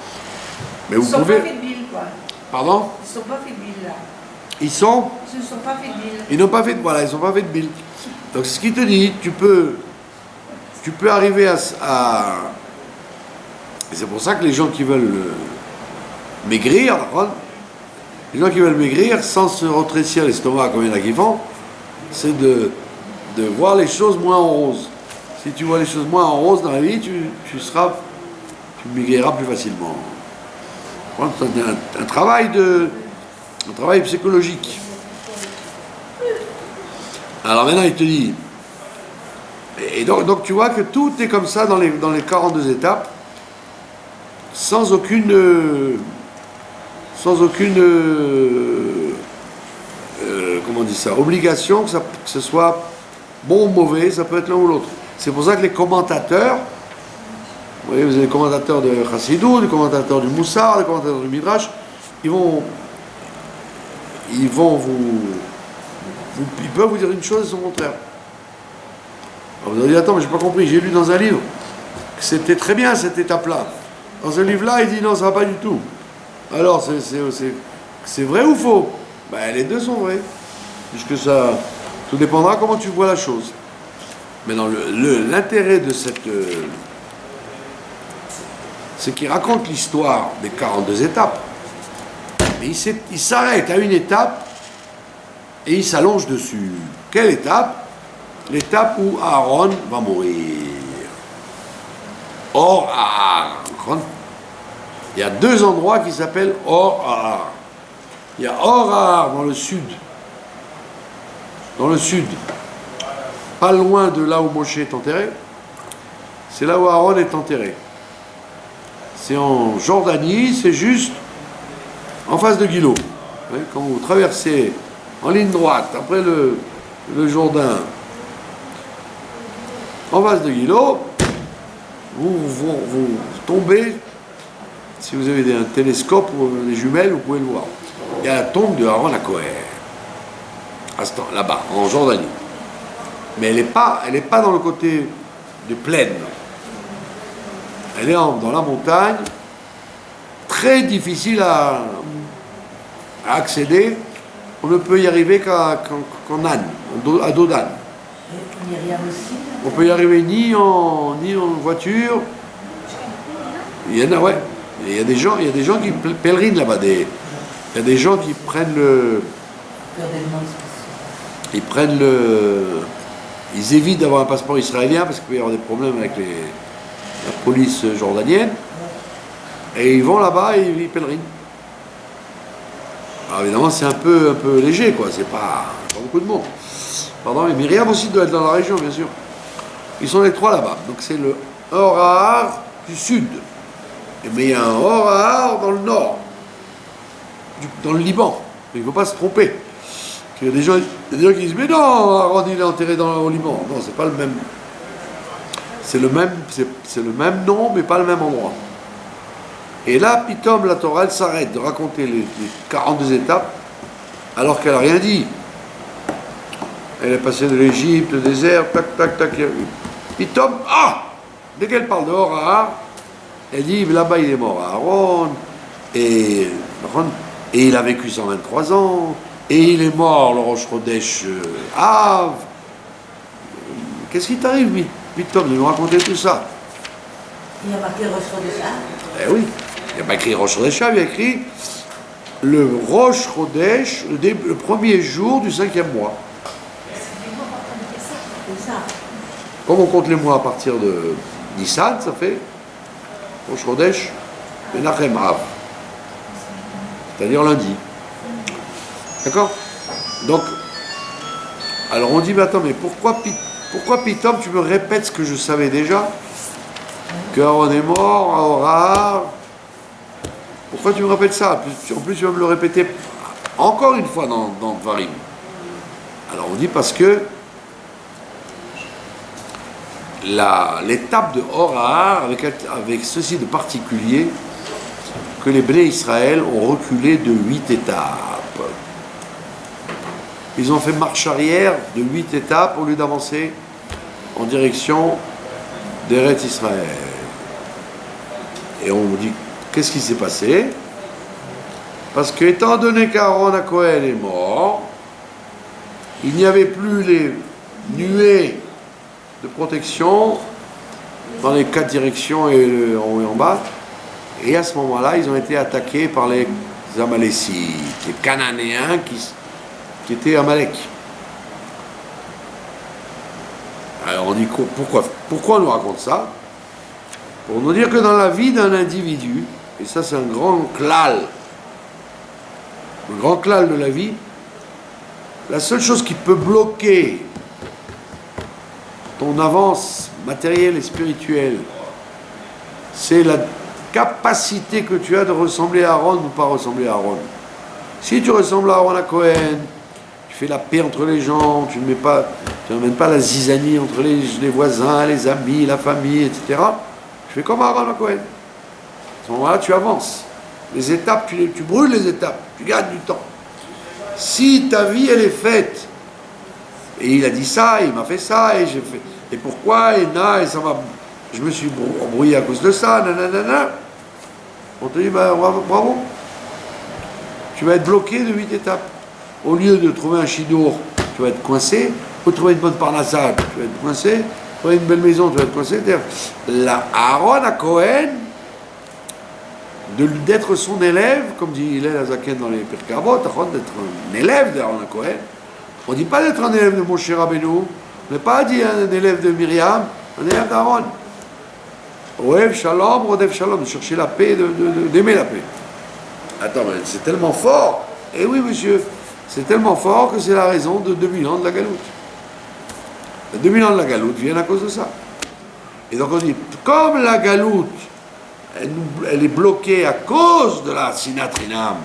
Mais vous pouvez... Ils ne sont pas fait de bile, quoi. Pardon? Ils ne sont pas fait de bile, là. Ils sont... Ils ne sont pas fait de bile. Ils n'ont pas fait de... Voilà, ils n'ont pas fait de bile. Donc c'est ce qu'il te dit, tu peux arriver à... Et c'est pour ça que les gens qui veulent maigrir, les gens qui veulent maigrir sans se retrécir l'estomac comme il y en a qui font, c'est de voir les choses moins en rose. Si tu vois les choses moins en rose dans la vie, tu maigriras plus facilement. C'est un travail psychologique. Alors maintenant, il te dit, et donc tu vois que tout est comme ça dans les 42 étapes, sans aucune comment on dit ça, obligation que ce soit bon ou mauvais, ça peut être l'un ou l'autre. C'est pour ça que les commentateurs, vous voyez, vous avez les commentateurs de Chassidou, les commentateurs du Moussar, les commentateurs du Midrash, ils peuvent vous dire une chose et son contraire. Alors vous allez dire, attends, mais j'ai pas compris, j'ai lu dans un livre que c'était très bien cette étape-là. Dans ce livre-là, il dit non, ça va pas du tout. Alors, c'est vrai ou faux? Ben, les deux sont vrais. Puisque ça, tout dépendra comment tu vois la chose. Maintenant, l'intérêt de cette... c'est qu'il raconte l'histoire des 42 étapes. Mais il s'arrête à une étape et il s'allonge dessus. Quelle étape? L'étape où Aaron va mourir. Or Aaron. Il y a deux endroits qui s'appellent Or Aaron. Il y a Or Aaron dans le sud. Dans le sud. Pas loin de là où Moshe est enterré. C'est là où Aaron est enterré. C'est en Jordanie, c'est juste en face de Guilo. Quand vous traversez en ligne droite, après le Jourdain, en face de Guilo, vous tombez, si vous avez un télescope ou des jumelles, vous pouvez le voir. Il y a la tombe de Aaron à Koher, là-bas, en Jordanie. Mais elle n'est pas dans le côté de plaine. Elle est dans la montagne, très difficile à accéder. On ne peut y arriver qu'en âne, à dos d'âne. On peut y arriver ni en voiture. Il y en a, ouais. Il y a des gens qui pèlerinent là-bas. Il y a des gens qui prennent ils évitent d'avoir un passeport israélien parce qu'il peut y avoir des problèmes avec la police jordanienne. Et ils vont là-bas et ils pèlerinent. Alors évidemment, c'est un peu léger, quoi. C'est pas beaucoup de monde. Pardon, mais Myriam aussi doit être dans la région, bien sûr. Ils sont les trois là-bas. Donc c'est le Or du sud. Mais il y a un Or dans le nord, dans le Liban. Il ne faut pas se tromper. Il y a des gens qui disent mais non, Aaron il est enterré au Liban. Non, c'est pas le même. C'est le même nom, mais pas le même endroit. Et là, Pitom, la Torah, elle s'arrête de raconter les 42 étapes, alors qu'elle n'a rien dit. Elle est passée de l'Égypte, le désert, tac, tac, tac. Pitom, dès qu'elle parle de Or, elle dit, là-bas il est mort Aaron, et il a vécu 123 ans, et il est mort le Rosh Chodesh Av. Qu'est-ce qui t'arrive, Pitom, de nous raconter tout ça? Il y a marqué Rosh Chodesh Av. Eh oui, il n'y a pas écrit Rosh Chodesh Av, il y a écrit le Rosh Chodesh, le premier jour du 5e mois. C'est ça. Comme on compte les mois à partir de Nissan, ça fait Rosh Chodesh Menachem Av, c'est-à-dire lundi. D'accord? Donc, alors on dit, mais attends, mais pourquoi Pitom, tu me répètes ce que je savais déjà? Qu'Aaron est mort, à Orah. Pourquoi tu me répètes ça? En plus, tu vas me le répéter encore une fois dans Dvarim. Alors on dit parce que l'étape de Orah, avec ceci de particulier, que les Bnei Israël ont reculé de 8 étapes. Ils ont fait marche arrière de 8 étapes au lieu d'avancer en direction d'Eretz Israël. Et on vous dit, qu'est-ce qui s'est passé? Parce que, étant donné qu'Aaron HaKohen est mort, il n'y avait plus les nuées de protection dans les 4 directions et en haut et en bas. Et à ce moment-là, ils ont été attaqués par les Amalécites, les Cananéens qui étaient Amalek. Alors on dit pourquoi on nous raconte ça? Pour nous dire que dans la vie d'un individu, et ça c'est un grand klal de la vie, la seule chose qui peut bloquer ton avance matérielle et spirituelle, c'est la capacité que tu as de ressembler à Aaron ou pas ressembler à Aaron. Si tu ressembles à Aaron à Cohen, tu fais la paix entre les gens, tu n'emmènes pas la zizanie entre les voisins, les amis, la famille, etc. Tu fais comme Aaron à Cohen. À ce moment-là, tu avances. Les étapes, tu brûles les étapes, tu gagnes du temps. Si ta vie, elle est faite, et il a dit ça, et il m'a fait ça, et j'ai fait, et pourquoi, et ça m'a, je me suis embrouillé à cause de ça, nanana, on te dit, bravo. Tu vas être bloqué de 8 étapes. Au lieu de trouver un chidour, tu vas être coincé. Pour trouver une bonne parnassade, tu vas être coincé. Trouver une belle maison, tu vas être coincé. La Aaron à Cohen, d'être son élève, comme dit Hillel Azaken dans les Pirkei Avot, d'être un élève d'Aaron à Cohen. On ne dit pas d'être un élève de Moshe Rabbeinu, on n'est pas dit un élève de Myriam, un élève d'Aaron. Oev Shalom, Rodef Shalom, de chercher la paix, d'aimer la paix. Attends, mais c'est tellement fort. Eh oui, monsieur, c'est tellement fort que c'est la raison de 2000 ans de la galoute. Les 2000 ans de la galoute viennent à cause de ça. Et donc on dit, comme la galoute, elle est bloquée à cause de la sinatrinam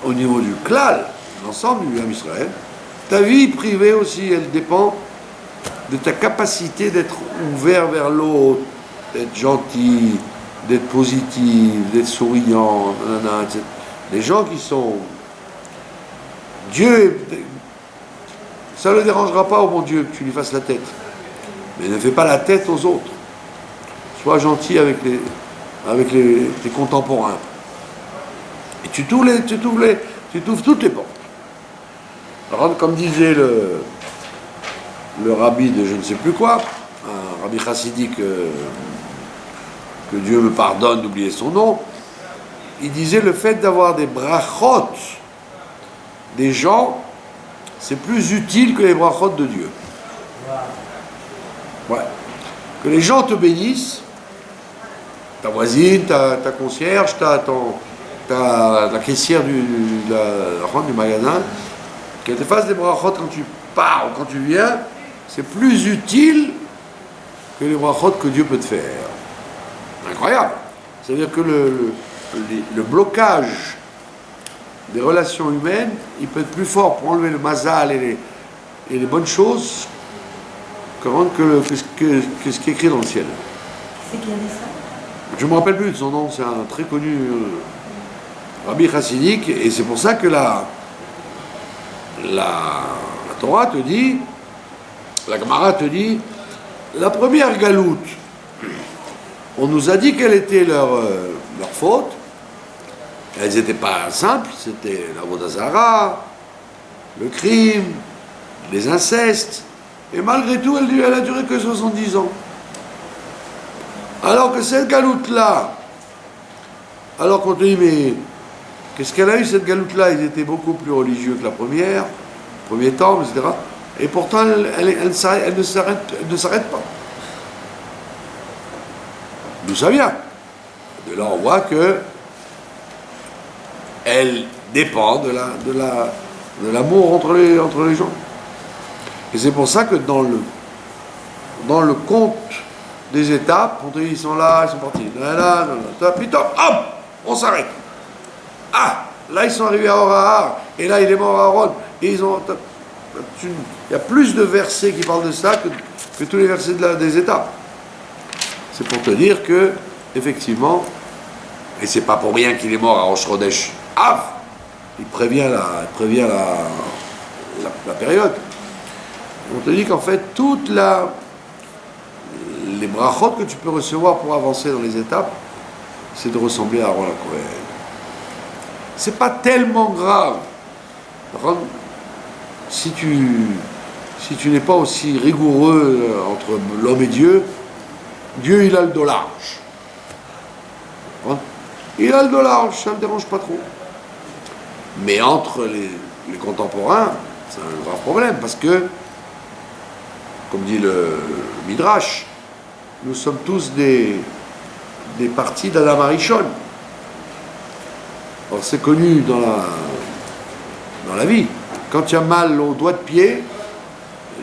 au niveau du klal, l'ensemble du Ham Israël, ta vie privée aussi, elle dépend de ta capacité d'être ouvert vers l'autre, d'être gentil, d'être positif, d'être souriant, etc. Les gens qui sont... Dieu, ça ne le dérangera pas au bon Dieu que tu lui fasses la tête. Mais ne fais pas la tête aux autres. Sois gentil avec tes contemporains. Et tu t'ouvres toutes les portes. Alors, comme disait le rabbi de je ne sais plus quoi, un rabbi chassidique, que Dieu me pardonne d'oublier son nom, il disait le fait d'avoir des brachot des gens, c'est plus utile que les brachot de Dieu. Ouais. Que les gens te bénissent, ta voisine, ta concierge, la caissière du magasin, qu'elle te fasse des brachot quand tu pars ou quand tu viens, c'est plus utile que les brachot que Dieu peut te faire. Incroyable. C'est-à-dire que le blocage des relations humaines, il peut être plus fort pour enlever le mazal et les bonnes choses que ce qui est écrit dans le ciel. C'est qui a dit ça? Je ne me rappelle plus de son nom, c'est un très connu rabbi chassidique, et c'est pour ça que la Torah te dit, la Gemara te dit, la première galoute, on nous a dit quelle était leur faute. Elles n'étaient pas simples, c'était la avoda zara, le crime, les incestes. Et malgré tout, elle a duré que 70 ans. Alors que cette galoute-là, alors qu'on te dit, mais qu'est-ce qu'elle a eu cette galoute-là? Ils étaient beaucoup plus religieux que la première, premier temps, etc. Et pourtant, elle ne s'arrête pas. D'où ça vient? De là, on voit que elle dépend de l'amour entre les gens. Et c'est pour ça que dans le compte des étapes, on te dit, ils sont là, ils sont partis. Là, puis hop, on s'arrête. Ah, là ils sont arrivés à Orahar, et là il est mort à Aaron, et ils ont... Il y a plus de versets qui parlent de ça que tous les versets des étapes. C'est pour te dire que, effectivement, et c'est pas pour rien qu'il est mort à Rosh Chodesh Av, il prévient la période. On te dit qu'en fait, les brachot que tu peux recevoir pour avancer dans les étapes, c'est de ressembler à Aaron Cohen. C'est pas tellement grave. Si tu n'es pas aussi rigoureux entre l'homme et Dieu, Dieu il a le dos large. Il a le dos large, ça ne me dérange pas trop. Mais entre les contemporains, c'est un grave problème, parce que, comme dit le Midrash, nous sommes tous des parties d'Adam Arishon. Alors c'est connu dans la vie. Quand tu as mal au doigt de pied,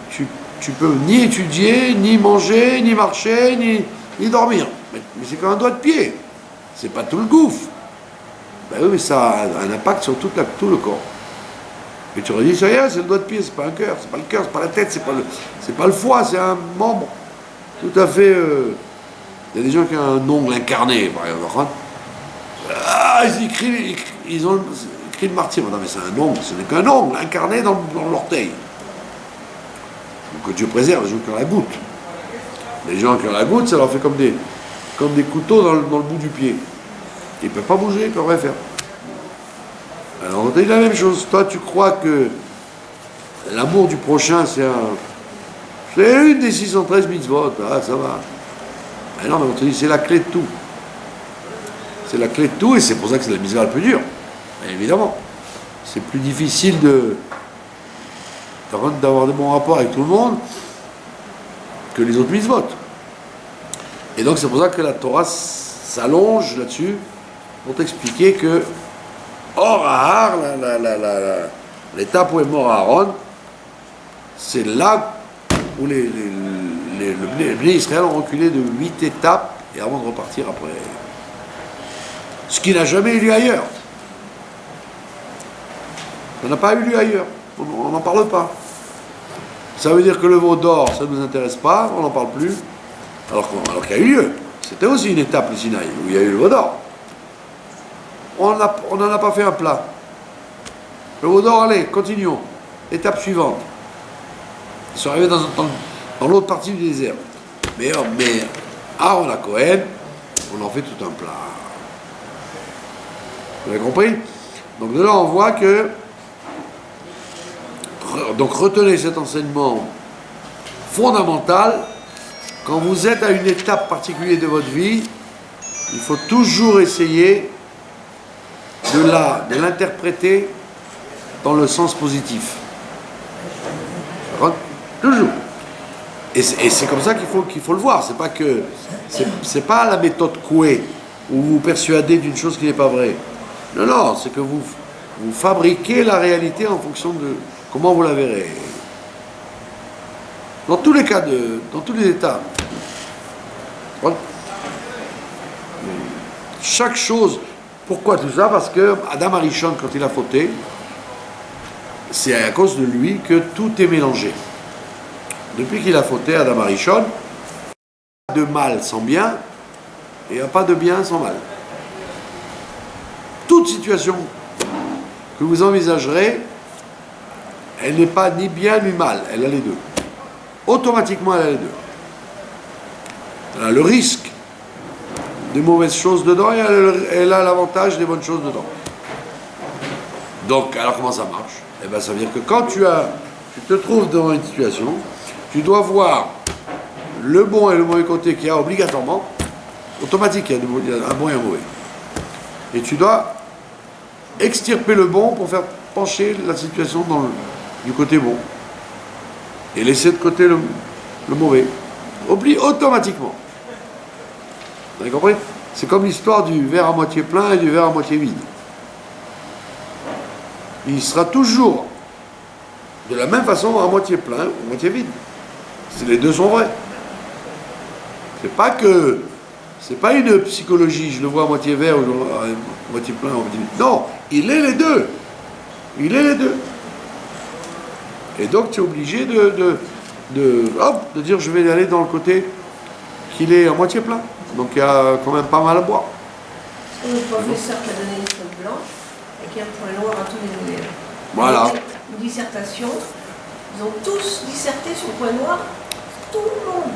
tu peux ni étudier, ni manger, ni marcher, ni dormir. Mais c'est qu'un doigt de pied. C'est pas tout le gouffre. Ben oui, mais ça a un impact sur tout le corps. Et tu aurais dit, c'est rien, c'est le doigt de pied, c'est pas un cœur, c'est pas le cœur, c'est pas la tête, c'est pas le foie, c'est un membre. Tout à fait. Il y a des gens qui ont un ongle incarné, par exemple. Ah, ils ont écrit le martyr. Non, mais c'est un ongle, ce n'est qu'un ongle incarné dans l'orteil. Que Dieu préserve les gens qui ont la goutte. Les gens qui ont la goutte, ça leur fait comme des couteaux dans le bout du pied. Ils ne peuvent pas bouger, ils ne peuvent rien faire. Alors on dit la même chose. Toi, tu crois que l'amour du prochain, c'est une des 613 mitzvot. Ah, ça va. Mais non, mais on te dit, c'est la clé de tout. C'est la clé de tout, et c'est pour ça que c'est la mitzvah la plus dure. Mais évidemment. C'est plus difficile d'avoir de bons rapports avec tout le monde que les autres mitzvot. Et donc c'est pour ça que la Torah s'allonge là-dessus pour t'expliquer que Or Ahar, l'étape où est mort Aaron, c'est là où les Bnei Israël ont reculé de 8 étapes et avant de repartir après. Ce qui n'a jamais eu lieu ailleurs. Ça n'a pas eu lieu ailleurs. On n'en parle pas. Ça veut dire que le veau d'or, ça ne nous intéresse pas, on n'en parle plus, alors qu'il y a eu lieu. C'était aussi une étape, le Sinaï, où il y a eu le veau d'or. On n'en a pas fait un plat. Le veau d'or, allez, continuons. Étape suivante. Ils sont arrivés dans l'autre partie du désert. Mais Aaron à Cohen, on en fait tout un plat. Vous avez compris? Donc de là, on voit que donc retenez cet enseignement fondamental. Quand vous êtes à une étape particulière de votre vie, il faut toujours essayer de l'interpréter dans le sens positif. Toujours. Et c'est comme ça qu'il faut le voir. C'est pas que c'est pas la méthode Coué où vous persuadez d'une chose qui n'est pas vraie. Non, c'est que vous fabriquez la réalité en fonction de comment vous la verrez. Dans tous les cas, dans tous les états. Voilà. Chaque chose. Pourquoi tout ça? Parce que Adam Arishon, quand il a fauté, c'est à cause de lui que tout est mélangé. Depuis qu'il a fauté, Adam Arishon, il n'y a pas de mal sans bien, et il n'y a pas de bien sans mal. Toute situation que vous envisagerez, elle n'est pas ni bien ni mal, elle a les deux. Automatiquement, elle a les deux. Elle a le risque des mauvaises choses dedans et elle a l'avantage des bonnes choses dedans. Donc, alors comment ça marche? Eh bien, ça veut dire que quand tu te trouves devant une situation, tu dois voir le bon et le mauvais côté qu'il y a obligatoirement, automatique, il y a un bon et un mauvais. Et tu dois extirper le bon pour faire pencher la situation du côté bon. Et laisser de côté le mauvais. Oublie automatiquement. Vous avez compris? C'est comme l'histoire du verre à moitié plein et du verre à moitié vide. Il sera toujours de la même façon à moitié plein ou à moitié vide. Les deux sont vrais. C'est pas une psychologie, je le vois à moitié vert ou à moitié plein ou à moitié vide. Non, il est les deux. Il est les deux. Et donc tu es obligé de dire je vais aller dans le côté qu'il est à moitié plein. Donc il y a quand même pas mal à boire. Le professeur qui a donné une feuille blanche et qui a un point noir à tous les niveaux. Voilà. Une dissertation, ils ont tous disserté sur le point noir, tout le monde,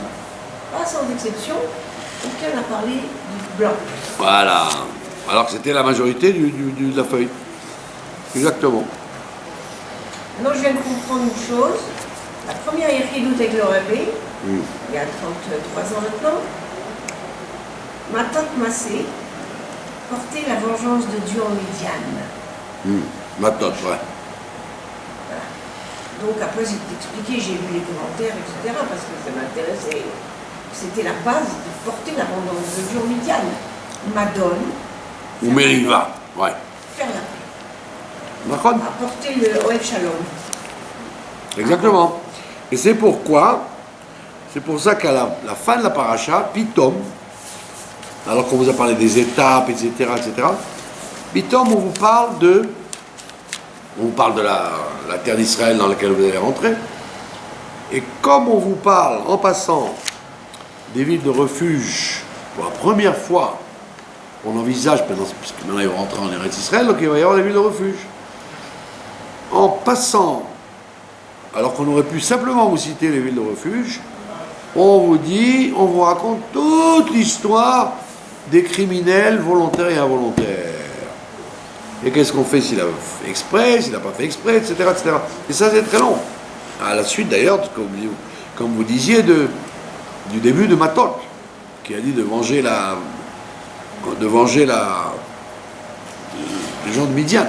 pas sans exception, aucun n'a parlé du blanc. Voilà. Alors que c'était la majorité de la feuille. Exactement. Maintenant je viens de comprendre une chose. La première Yechidut avec le Rabbi, il y a 33 ans maintenant, Matot Massé portait la vengeance de Dieu en Midian. Matot, ouais. Voilà. Donc après j'ai expliqué, j'ai lu les commentaires, etc. parce que ça m'intéressait. C'était la base de porter la vengeance de Dieu en Midian. Madone. Ou Mériva, ouais. faire la paix, D'accord? apporter le Oev Shalom. Exactement. Et c'est pour ça qu'à la fin de la paracha, Pitom, alors qu'on vous a parlé des étapes, etc., Pitom, on vous parle de la terre d'Israël dans laquelle vous allez rentrer. Et comme on vous parle, en passant, des villes de refuge, pour la première fois, on envisage, puisque maintenant ils vont rentrer en Eretz Israël, donc il va y avoir des villes de refuge. En passant, alors qu'on aurait pu simplement vous citer les villes de refuge, on vous raconte toute l'histoire des criminels volontaires et involontaires. Et qu'est-ce qu'on fait s'il a fait exprès, s'il n'a pas fait exprès, etc., etc. Et ça, c'est très long. À la suite, d'ailleurs, comme vous disiez, du début de Matot, qui a dit de venger les gens de Midian.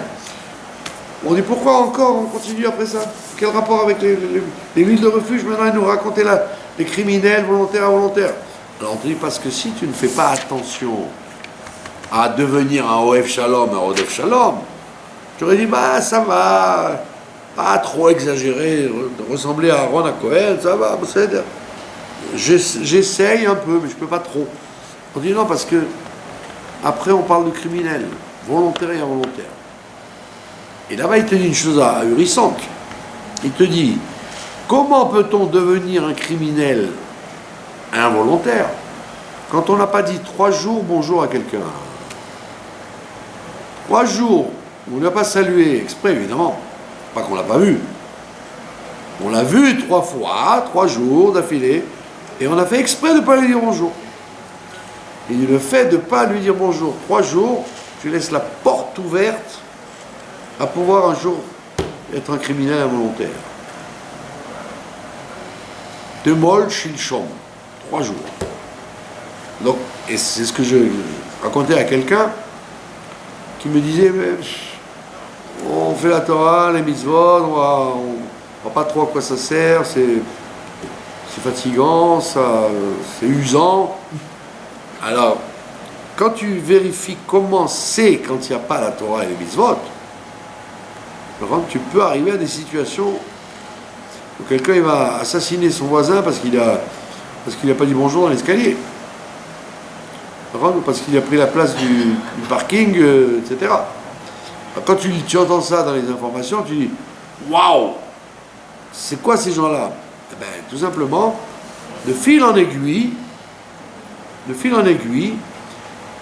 On dit pourquoi encore on continue après ça? Quel rapport avec les villes de refuge? Maintenant, ils nous racontaient là les criminels volontaires et involontaires. Alors on dit parce que si tu ne fais pas attention à devenir un Oev Shalom, un Rodef Shalom, tu aurais dit bah ça va, pas trop exagérer, ressembler à Aaron à Cohen, ça va, j'essaye un peu, mais je peux pas trop. On dit non parce que après on parle de criminels, volontaires et involontaires. Et là-bas il te dit une chose ahurissante. Il te dit comment peut-on devenir un criminel involontaire quand on n'a pas dit 3 jours bonjour à quelqu'un? 3 jours, on ne l'a pas salué, exprès évidemment, pas qu'on ne l'a pas vu. On l'a vu 3 fois, 3 jours d'affilée, et on a fait exprès de ne pas lui dire bonjour. Et le fait de ne pas lui dire bonjour 3 jours, tu laisses la porte ouverte à pouvoir un jour être un criminel involontaire. De mol shilshom, 3 jours. Donc, et c'est ce que je racontais à quelqu'un qui me disait on fait la Torah, les mitzvot, on voit pas trop à quoi ça sert, c'est fatigant, c'est usant. Alors, quand tu vérifies comment c'est quand il n'y a pas la Torah et les mitzvot, tu peux arriver à des situations où quelqu'un il va assassiner son voisin parce qu'il a pas dit bonjour dans l'escalier. Parce qu'il a pris la place du parking, etc. Alors quand tu entends ça dans les informations, tu dis waouh, c'est quoi ces gens-là? Eh bien, tout simplement, de fil en aiguille,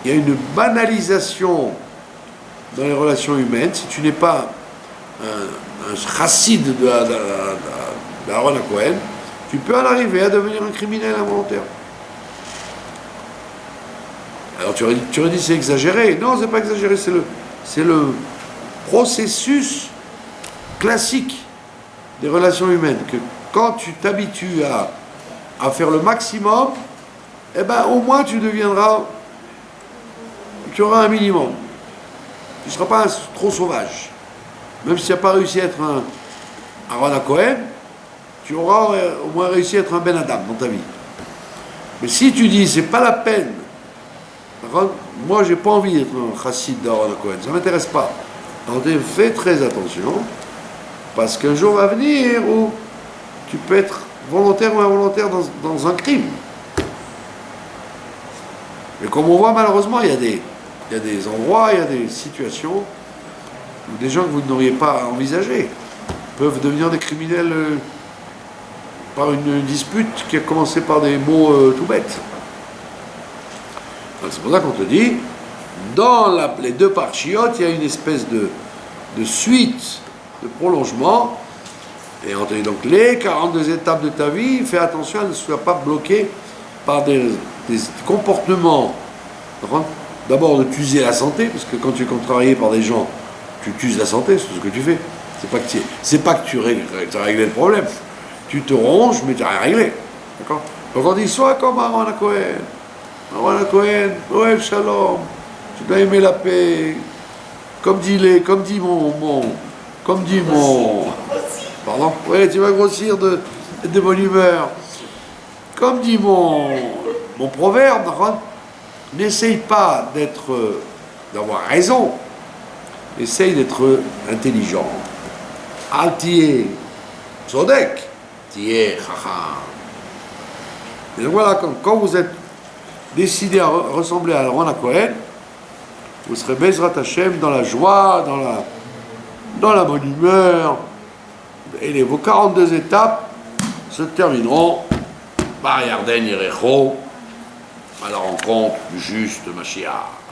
il y a une banalisation dans les relations humaines. Si tu n'es pas un chassid d'Aaron à Cohen, tu peux en arriver à devenir un criminel involontaire. Alors tu aurais dit c'est exagéré. Non, c'est pas exagéré, c'est le processus classique des relations humaines. Que quand tu t'habitues à faire le maximum, eh ben au moins tu auras un minimum. Tu ne seras pas trop sauvage. Même si tu n'as pas réussi à être un Aaron à Cohen, tu auras au moins réussi à être un Ben Adam dans ta vie. Mais si tu dis c'est pas la peine, moi j'ai pas envie d'être un chassid d'Aaron à Cohen, ça m'intéresse pas. Alors fais très attention, parce qu'un jour va venir où tu peux être volontaire ou involontaire dans un crime. Mais comme on voit malheureusement, il y a des endroits, il y a des situations où des gens que vous n'auriez pas envisagé peuvent devenir des criminels par une dispute qui a commencé par des mots tout bêtes. Donc c'est pour ça qu'on te dit, dans les 2 parchiotes, il y a une espèce de suite, de prolongement, et on te dit donc les 42 étapes de ta vie, fais attention à ne sois pas bloqué par des comportements. D'abord de t'user la santé, parce que quand tu es contrarié par des gens, tu t'uses la santé, c'est tout ce que tu fais. C'est pas que tu as réglé le problème. Tu te ronges, mais tu n'as rien réglé. D'accord? Donc on dit, sois comme Aaron à Cohen. Aaron à Cohen, Oev Shalom. Tu dois aimer la paix. Comme dit mon... Pardon? Oui, tu vas grossir de bonne humeur. Comme dit mon proverbe, n'essaye pas d'avoir raison, essaye d'être intelligent. Altier, Sodek, Tier, Chacham. Et donc voilà, quand vous êtes décidé à ressembler à Aaron HaKohen, vous serez Bezrat Hashem dans la joie, dans la bonne humeur. Et vos 42 étapes se termineront par Yarden Yerecho, à la rencontre du juste Mashiach.